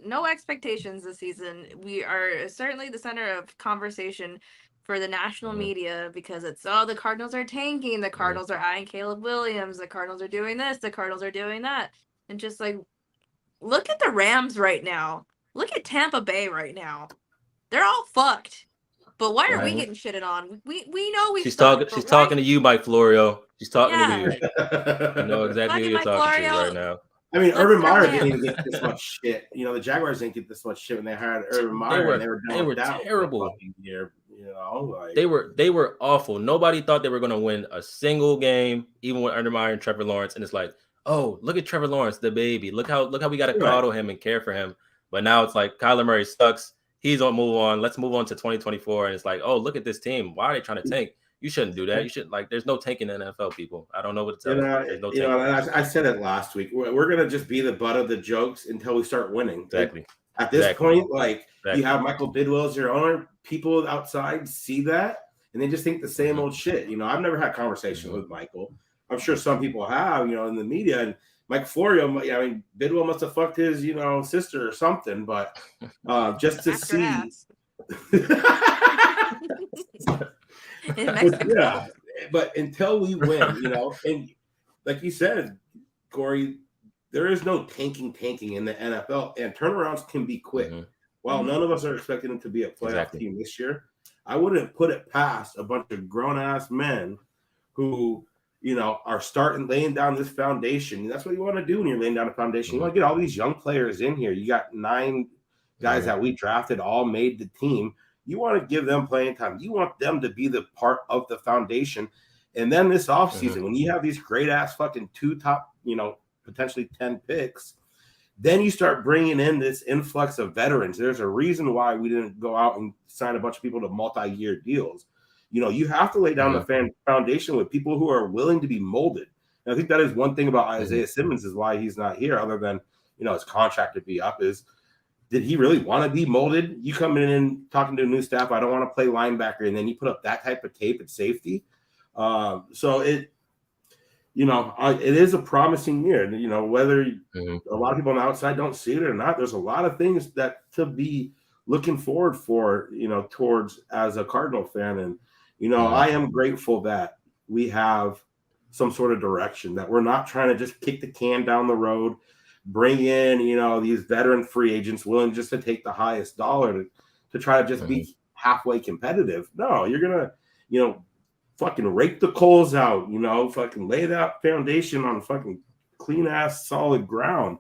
no expectations this season, we are certainly the center of conversation for the national media, because it's, the Cardinals are tanking, the Cardinals are eyeing Caleb Williams, the Cardinals are doing this, the Cardinals are doing that, and just like, look at the Rams right now. Look at Tampa Bay right now. They're all fucked. But why are we getting shitted on? We know we. She's talking to you, Mike Florio. She's talking to you. You know exactly who you're talking to right now. I mean, Urban Meyer didn't even get this much shit. You know, the Jaguars didn't get this much shit when they hired Urban Meyer. They were terrible. Year, you know, like, they were awful. Nobody thought they were going to win a single game, even with Urban Meyer and Trevor Lawrence. And it's like, oh, look at Trevor Lawrence, the baby. Look how we got to coddle him and care for him. But now it's like, Kyler Murray sucks. he's on move on. Let's move on to 2024. And it's like, oh, look at this team. Why are they trying to tank? You shouldn't do that. You should there's no tanking in the NFL, people. I don't know what to tell you. There's no tanking. I said it last week. We're gonna just be the butt of the jokes until we start winning. Exactly. At this point, you have Michael Bidwell as your owner. People outside see that and they just think the same old shit. I've never had conversation with Michael. I'm sure some people have, in the media. And Mike Florio, Bidwell must have fucked his, sister or something. But just to see. But until we win, and like you said, Cory, there is no tanking in the NFL, and turnarounds can be quick. While none of us are expecting them to be a playoff team this year, I wouldn't put it past a bunch of grown-ass men who, are laying down this foundation. That's what you want to do when you're laying down a foundation. You want to get all these young players in here. You got 9 guys that we drafted, all made the team. You want to give them playing time. You want them to be the part of the foundation. And then this offseason, when you have these great-ass fucking 2 top, potentially 10 picks, then you start bringing in this influx of veterans. There's a reason why we didn't go out and sign a bunch of people to multi-year deals. You have to lay down the foundation with people who are willing to be molded. And I think that is one thing about Isaiah Simmons is why he's not here, other than, his contract to be up, is did he really want to be molded? You come in and talking to a new staff, I don't want to play linebacker, and then you put up that type of tape at safety. So it is a promising year. Whether a lot of people on the outside don't see it or not, there's a lot of things that to be looking forward for, towards as a Cardinal fan. And, I am grateful that we have some sort of direction, that we're not trying to just kick the can down the road, bring in, these veteran free agents willing just to take the highest dollar to try to just be halfway competitive. No, you're going to, fucking rake the coals out, fucking lay that foundation on fucking clean ass solid ground.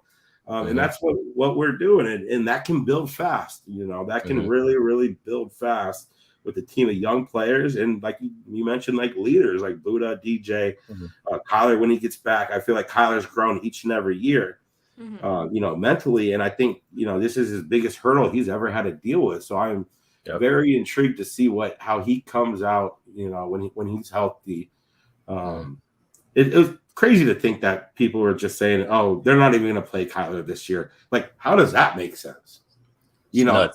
And that's what we're doing. And that can build fast, that can really, really build fast with a team of young players. And like you mentioned, like leaders like Buddha, DJ, Kyler, when he gets back, I feel like Kyler's grown each and every year, mentally. And I think, this is his biggest hurdle he's ever had to deal with. So I'm very intrigued to see how he comes out, when he's healthy. It was crazy to think that people were just saying, oh, they're not even going to play Kyler this year. Like, how does that make sense?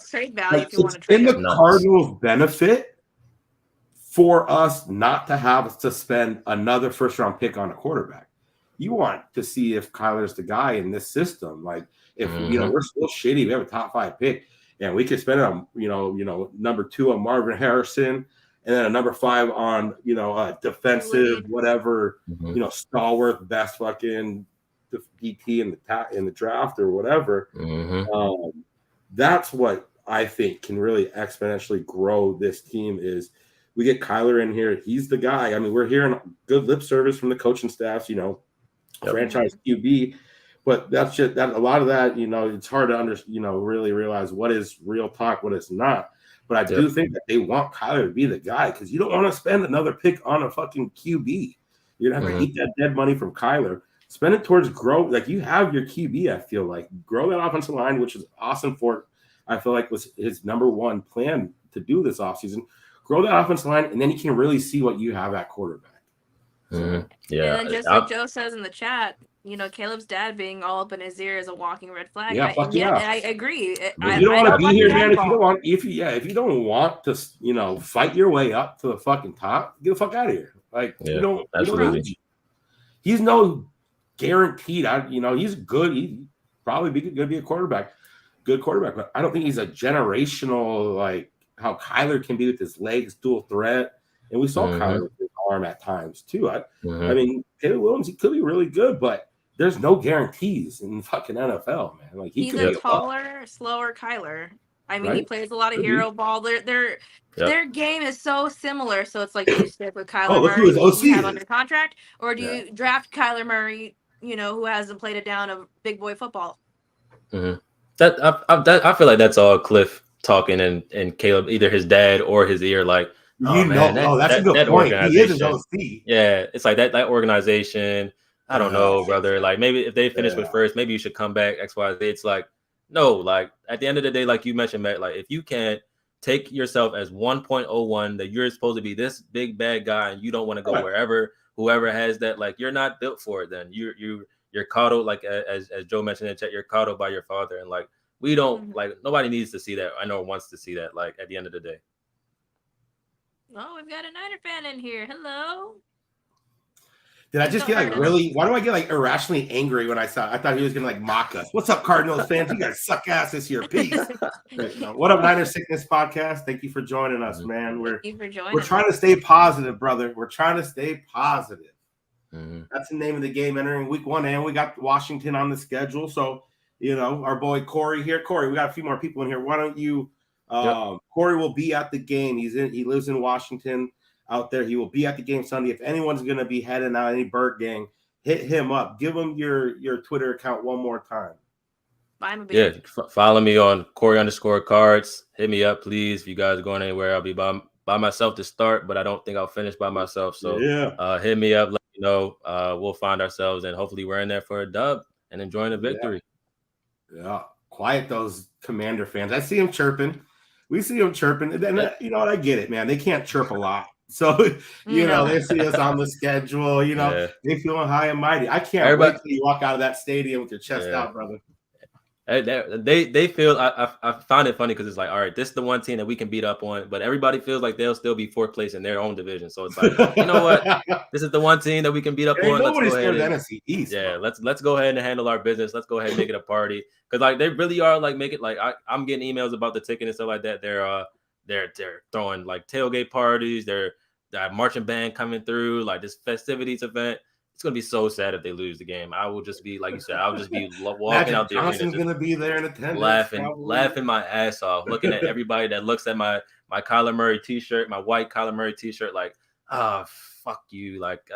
Trade value if you want to trade. In the Cardinals' benefit for us not to have to spend another first-round pick on a quarterback. You want to see if Kyler's the guy in this system. Like, if we're still shitty, we have a top 5 pick, and we could spend it on number 2 on Marvin Harrison, and then a number 5 on a defensive whatever stalwart, best fucking DT in the draft or whatever. That's what I think can really exponentially grow this team. Is we get Kyler in here, he's the guy. I mean, we're hearing good lip service from the coaching staffs, franchise QB, but that's just that. A lot of that, it's hard to really realize what is real talk, what is not. But I do think that they want Kyler to be the guy, because you don't want to spend another pick on a fucking QB. You're not going to eat that dead money from Kyler. Spend it towards growth. Like, you have your QB, I feel like. Grow that offensive line, which is awesome for, I feel like, was his number 1 plan to do this offseason. Grow that offensive line, and then you can really see what you have at quarterback. Yeah. And then just like Joe says in the chat, Caleb's dad being all up in his ear is a walking red flag. Yeah, I agree. You don't want to be here, man. If you don't want to, fight your way up to the fucking top, get the fuck out of here. Like, absolutely. He's no guaranteed. He's good. He's probably going to be a good quarterback, but I don't think he's a generational, like how Kyler can be with his legs, dual threat. And we saw Kyler with his arm at times too. I mean, Caleb Williams, he could be really good, but there's no guarantees in fucking NFL, man. Like, he's a taller, slower Kyler. I mean, he plays a lot of hero ball. Their game is so similar. So it's like, do you stick with Kyler Murray, who you have under contract, or do you draft Kyler Murray, who hasn't played it down of big boy football? I feel like that's all Cliff talking and Caleb, either his dad or his ear, like, that's a good point. He is his OC. Yeah, it's like that organization. I don't know, brother. Like, maybe if they finish with first, maybe you should come back, X, Y, Z. It's like, No, like at the end of the day, like you mentioned, Matt, like if you can't take yourself as 1.01, that you're supposed to be this big bad guy and you don't want to go wherever whoever has that, like you're not built for it. Then you're coddled, like as Joe mentioned in chat, you're coddled by your father, and like we don't like nobody needs to see that. I know wants to see that. Like at the end of the day. Oh, we've got a Niner fan in here. Hello. Did I just get like really? Why do I get like irrationally angry when I thought he was gonna like mock us? What's up, Cardinals fans? You guys suck ass this year. Peace. What up, Niner Sickness Podcast? Thank you for joining us, man. We're trying to stay positive, brother. We're trying to stay positive. That's the name of the game entering week 1, and we got Washington on the schedule. So our boy Cory here. Cory, we got a few more people in here. Why don't you? Cory will be at the game. He lives in Washington. Out there, he will be at the game Sunday. If anyone's going to be heading out, any Birdgang, hit him up. Give him your Twitter account one more time. Follow me on Cory_cards. Hit me up, please. If you guys are going anywhere, I'll be by myself to start, but I don't think I'll finish by myself. So hit me up. Let me know. We'll find ourselves, and hopefully we're in there for a dub and enjoying the victory. Yeah. Quiet those Commander fans. I see them chirping. We see them chirping. And you know what? I get it, man. They can't chirp a lot. So, they see us on the schedule, they feeling high and mighty. I can't wait till you walk out of that stadium with your chest out, brother. They feel, I find it funny because it's like, all right, this is the one team that we can beat up on, but everybody feels like they'll still be 4th place in their own division. So it's like, you know what? This is the one team that we can beat up on. Let's go ahead and, NFC East, let's go ahead and handle our business. Let's go ahead and make it a party. Because like they really are like make it like I'm getting emails about the ticket and stuff like that. They're throwing like tailgate parties. They're marching band coming through, like this festivities event. It's gonna be so sad if they lose the game. I will just be like you said. I'll just be walking out the arena. Johnson's gonna be there in attendance, laughing my ass off, looking at everybody that looks at my Kyler Murray T-shirt, my white Kyler Murray T-shirt, like, oh fuck you, like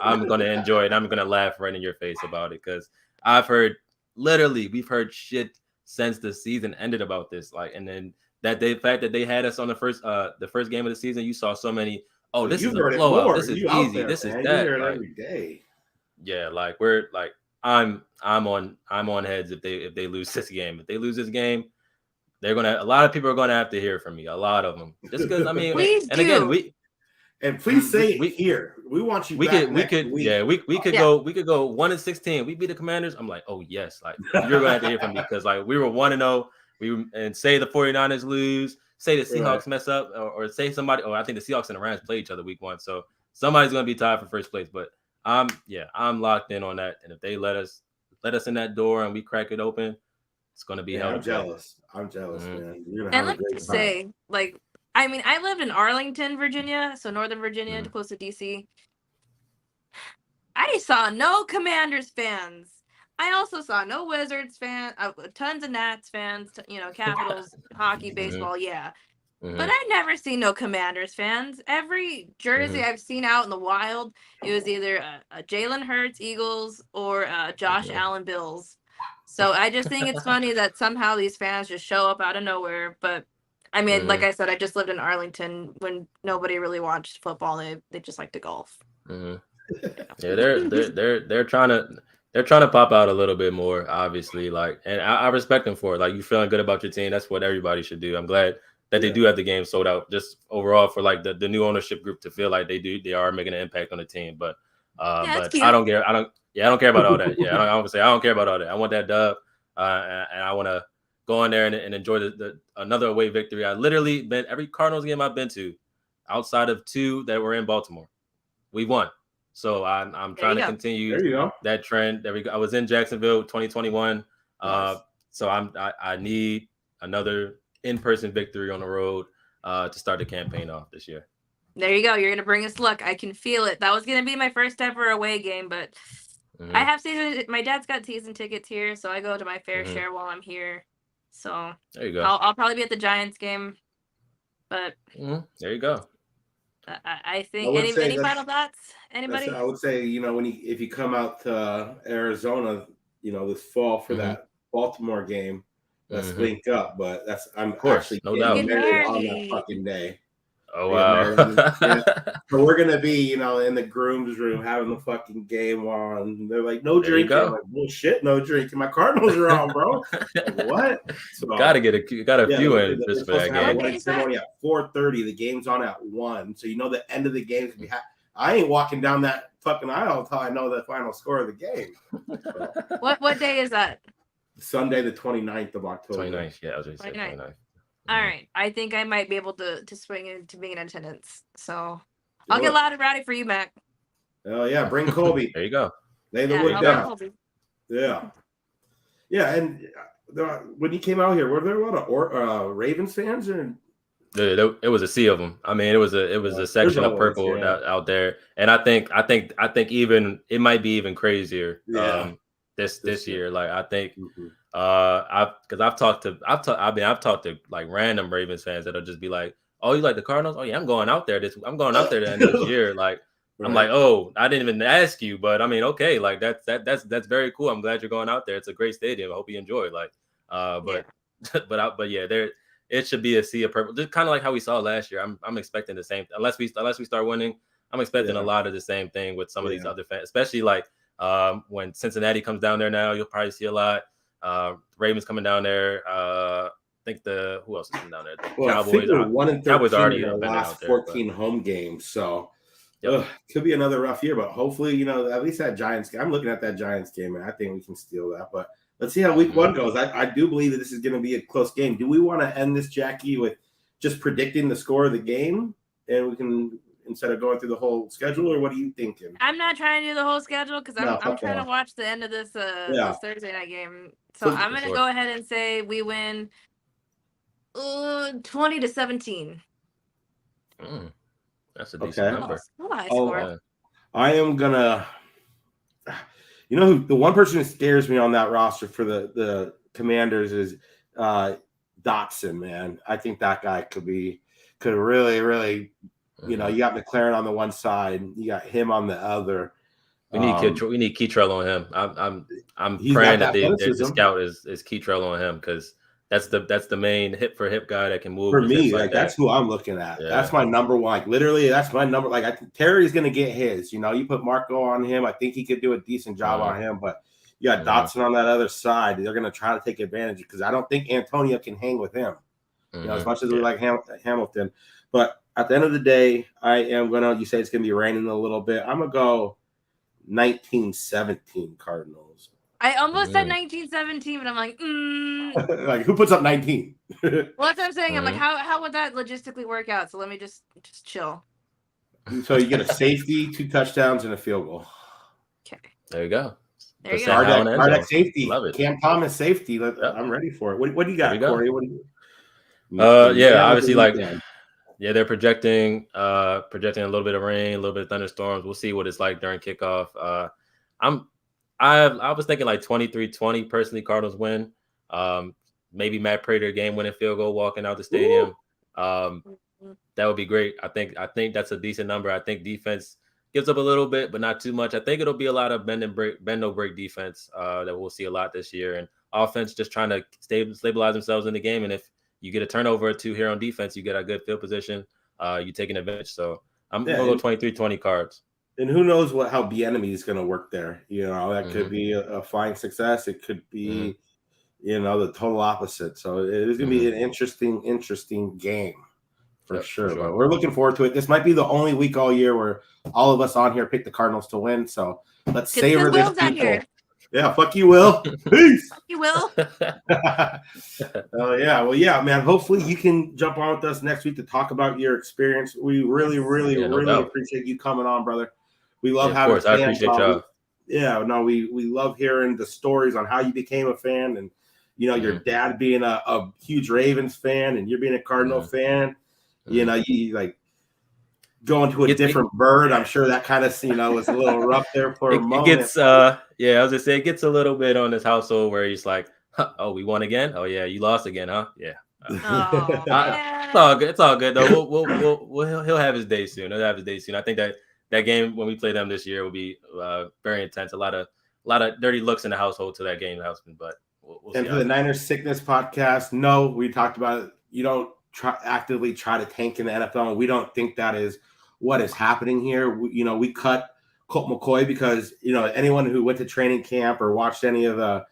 I'm gonna enjoy it. I'm gonna laugh right in your face about it because we've heard shit since the season ended about this, like, and then the fact that they had us on the first game of the season, you saw so many. Oh, this is a blowout. This is easy. This is that. You hear it every day. Yeah, like we're like I'm on heads if they lose this game. If they lose this game, a lot of people are gonna have to hear from me. A lot of them. Just because please say it here. We want you. We could go 1-16. We beat the Commanders. I'm like, oh yes, like you're gonna have to hear from me because like we were 1-0. And say the 49ers lose. Say the Seahawks mess up, or say somebody. I think the Seahawks and the Rams play each other week 1, so somebody's gonna be tied for first place. But I'm locked in on that. And if they let us in that door and we crack it open, it's gonna be hell. I'm jealous, man. And let me say, like, I mean, I lived in Arlington, Virginia, so Northern Virginia, close to DC. I saw no Commanders fans. I also saw no Wizards fans, tons of Nats fans, Capitals, hockey, baseball, But I never seen no Commanders fans. Every jersey I've seen out in the wild, it was either a Jalen Hurts Eagles or Josh Allen Bills. So I just think it's funny that somehow these fans just show up out of nowhere. But I mean, like I said, I just lived in Arlington when nobody really watched football. They just like to golf. Yeah, they're trying to pop out a little bit more, obviously. Like, and I respect them for it. Like, you feeling good about your team. That's what everybody should do. I'm glad that they do have the game sold out, just overall for like the new ownership group to feel like they are making an impact on the team. But I don't care. I don't care about all that. Yeah, I don't care about all that. I want that dub, and I want to go in there and enjoy the another away victory. I literally been every Cardinals game I've been to, outside of 2 that were in Baltimore, we won. So I'm trying to continue that trend. There we go. I was in Jacksonville 2021. Nice. So I need another in-person victory on the road to start the campaign off this year. There you go. You're gonna bring us luck. I can feel it. That was gonna be my first ever away game, but I have season. My dad's got season tickets here, so I go to my fair share while I'm here. So there you go. I'll probably be at the Giants game, but there you go. I think any final thoughts? Anybody? I would say, if you come out to Arizona, this fall for that Baltimore game, let's link up. But I'm of course, actually no doubt married on that fucking day. Oh wow. So we're gonna be, in the groom's room having the fucking game on. They're like, no drinking. I'm like, bullshit, no drinking. My Cardinals are on, bro. Like, what? So got a few in just for that game. Wedding ceremony at 4:30. The game's on at 1. So the end of the game can be. I ain't walking down that fucking aisle until I know the final score of the game. So. What day is that? Sunday, the 29th of October. 29th, yeah, I was going to say 29th. All right, I think I might be able to swing into being in attendance. So I'll get loud and rowdy for you, Mac. Oh yeah, bring Colby. There you go. Lay the wood down. Yeah, yeah. And when you came out here, were there a lot of Ravens fans? Or it was a sea of them. I mean, it was a section of purple out there, and I think even it might be even crazier. Yeah. This year, like I think, I've talked to like random Ravens fans that'll just be like, "Oh, you like the Cardinals? Oh yeah, I'm going out there the end of this year." Like right. I'm like, "Oh, I didn't even ask you, but I mean, okay, like that's very cool. I'm glad you're going out there. It's a great stadium. I hope you enjoy it." Like, but yeah, there it should be a sea of purple, just kind of like how we saw last year. I'm expecting the same, unless we start winning. I'm expecting a lot of the same thing with some of these other fans, especially like. When Cincinnati comes down there now, you'll probably see a lot. Ravens coming down there. I think who else is coming down there? The Cowboys. They're 1-13 Cowboys already in their last 14 home games, so could be another rough year. But hopefully, at least that Giants game. I'm looking at that Giants game, and I think we can steal that. But let's see how Week 1 goes. I do believe that this is going to be a close game. Do we want to end this, Jackie, with just predicting the score of the game, and we can? Instead of going through the whole schedule, or what are you thinking? I'm not trying to do the whole schedule because I'm trying to watch the end of this Thursday night game. So I'm going to go ahead and say we win 20-17. That's a decent number. High score. I am gonna. The one person who scares me on that roster for the Commanders is Dotson. Man, I think that guy could really, really. You got McLaren on the one side, you got him on the other. We need Keytrell on him. I'm praying that the scout is Keytrell on him because that's the main hip for hip guy that can move. For me, that's who I'm looking at. Yeah. That's my number one. Like literally, that's my number. Like I think Terry's gonna get his. You put Marco on him. I think he could do a decent job on him, but you got Dotson on that other side. They're gonna try to take advantage because I don't think Antonio can hang with him. As much as we like Hamilton, but. At the end of the day, I am you say it's going to be raining a little bit. I'm going to go 19-17 Cardinals. I almost said 19-17, but I'm like, Like, who puts up 19? Well, that's what I'm saying. I'm like, how would that logistically work out? So let me just chill. So you get a safety, 2 touchdowns, and a field goal. Okay. There you go. There you go. Hardek safety. Love it. Cam Thomas safety. I'm ready for it. What do you got, Cory? Obviously, like... Yeah, they're projecting a little bit of rain, a little bit of thunderstorms. We'll see what it's like during kickoff. I was thinking like 23-20 personally, Cardinals win. Maybe Matt Prater game-winning field goal walking out the stadium. That would be great. I think that's a decent number. I think defense gives up a little bit, but not too much. I think it'll be a lot of bend no break defense that we'll see a lot this year, and offense just trying to stabilize themselves in the game. And if you get a turnover or 2 here on defense, you get a good field position. You take an advantage. So I'm going to go 23-20 Cards. And who knows how Bieniemy is going to work there. That could be a flying success. It could be, the total opposite. So it is going to be an interesting game for sure. But we're looking forward to it. This might be the only week all year where all of us on here pick the Cardinals to win. So let's savor this. Yeah, fuck you, Will. Peace. Fuck you, Will. Oh, yeah. Well, yeah, man. Hopefully you can jump on with us next week to talk about your experience. We really, really, really appreciate you coming on, brother. We love having fans. I appreciate y'all. Yeah, no, we love hearing the stories on how you became a fan and, your dad being a huge Ravens fan and you're being a Cardinal fan. You like going to a different bird. I'm sure that kind of, was a little rough there for a moment. It gets, I was gonna say, it gets a little bit on this household where he's like, oh, we won again? Oh yeah, you lost again, huh? Yeah. It's all good. It's all good though. He'll have his day soon. I think that game when we play them this year will be very intense. A lot of dirty looks in the household to that game, but we'll and see. For the Niners Sickness podcast, no, we talked about it. You don't actively try to tank in the NFL, and we don't think that is what is happening here. We cut Colt McCoy because anyone who went to training camp or watched any of the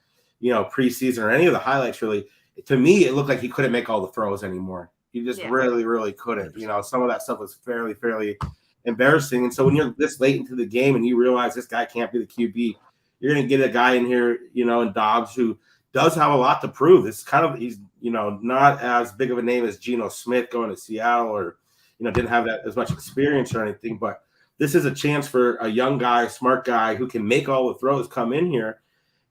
preseason or any of the highlights, really, to me it looked like he couldn't make all the throws anymore. He just really couldn't. Some of that stuff was fairly embarrassing. And so when you're this late into the game and you realize this guy can't be the QB, you're going to get a guy in here, in Dobbs, who does have a lot to prove. It's he's not as big of a name as Geno Smith going to Seattle, or didn't have that as much experience or anything, but this is a chance for a young guy, smart guy who can make all the throws come in here.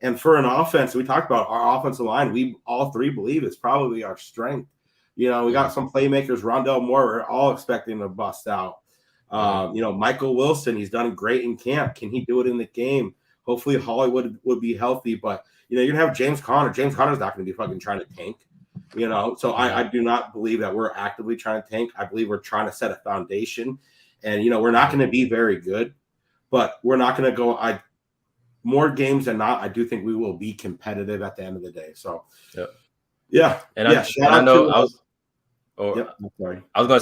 And for an offense, we talked about our offensive line, we all three believe it's probably our strength. We got some playmakers. Rondell Moore, we're all expecting to bust out. Michael Wilson, he's done great in camp. Can he do it in the game? Hopefully Hollywood would be healthy, but you're gonna have James Conner. James Conner's not gonna be fucking trying to tank. So I do not believe that we're actively trying to tank. I believe we're trying to set a foundation, and we're not going to be very good, but we're not going to go. More games than not, I do think we will be competitive at the end of the day. So, yeah. I was gonna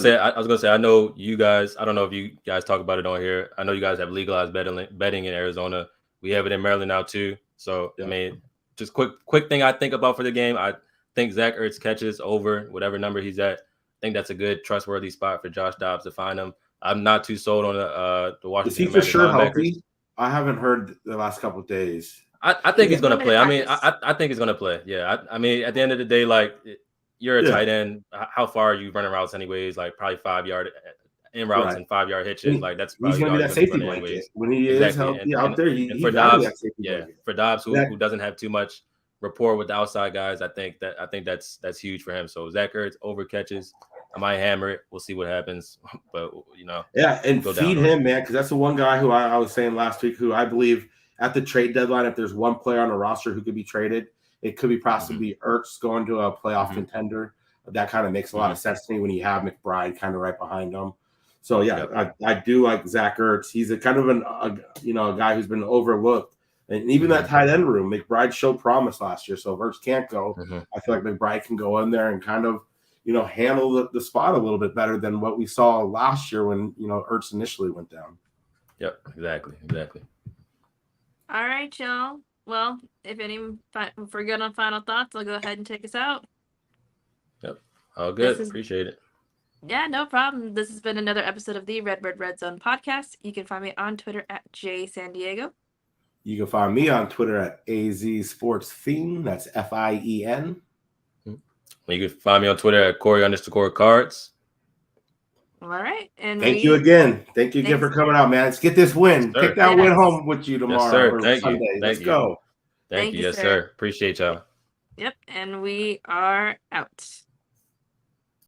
say, I know you guys. I don't know if you guys talk about it on here. I know you guys have legalized betting in Arizona. We have it in Maryland now too. So I mean, just quick thing I think about for the game. I think Zach Ertz catches over whatever number he's at. I think that's a good, trustworthy spot for Josh Dobbs to find him. I'm not too sold on the Washington. Is he for sure healthy? I haven't heard the last couple of days. I think he's going to play. I mean, I think he's going to play. Yeah. I mean, at the end of the day, like, you're a tight end. How far are you running routes anyways? Like probably 5-yard in routes and 5-yard hitches. Like that's probably he's going to be that safety blanket when he is healthy out there. For Dobbs, for Dobbs, who doesn't have too much rapport with the outside guys, I think that's huge for him. So Zach Ertz over catches. I might hammer it. We'll see what happens, but and feed him, man, because that's the one guy who I was saying last week, who I believe at the trade deadline, if there's one player on the roster who could be traded, it could be possibly Ertz going to a playoff contender. That kind of makes a lot of sense to me when you have McBride kind of right behind him. So I do like Zach Ertz. He's a kind of a guy who's been overlooked. And even that tight end room, McBride showed promise last year. So if Ertz can't go, I feel like McBride can go in there and kind of, handle the spot a little bit better than what we saw last year when, Ertz initially went down. Yep, exactly. All right, y'all. Well, if we're good on final thoughts, I'll go ahead and take us out. Yep, all good. Appreciate it. Yeah, no problem. This has been another episode of the Redbird Redzone podcast. You can find me on Twitter at jsandiego. You can find me on Twitter at azsportsfiend. That's FIEN. You can find me on Twitter at Cory_cards. All right. And thank you again. Thank you again for coming out, man. Let's get this win. Yes, take that win home with you tomorrow. Yes, sir. Or Thank Sunday. you. Let's go. Thank you. Yes, sir. Appreciate y'all. Yep. And we are out.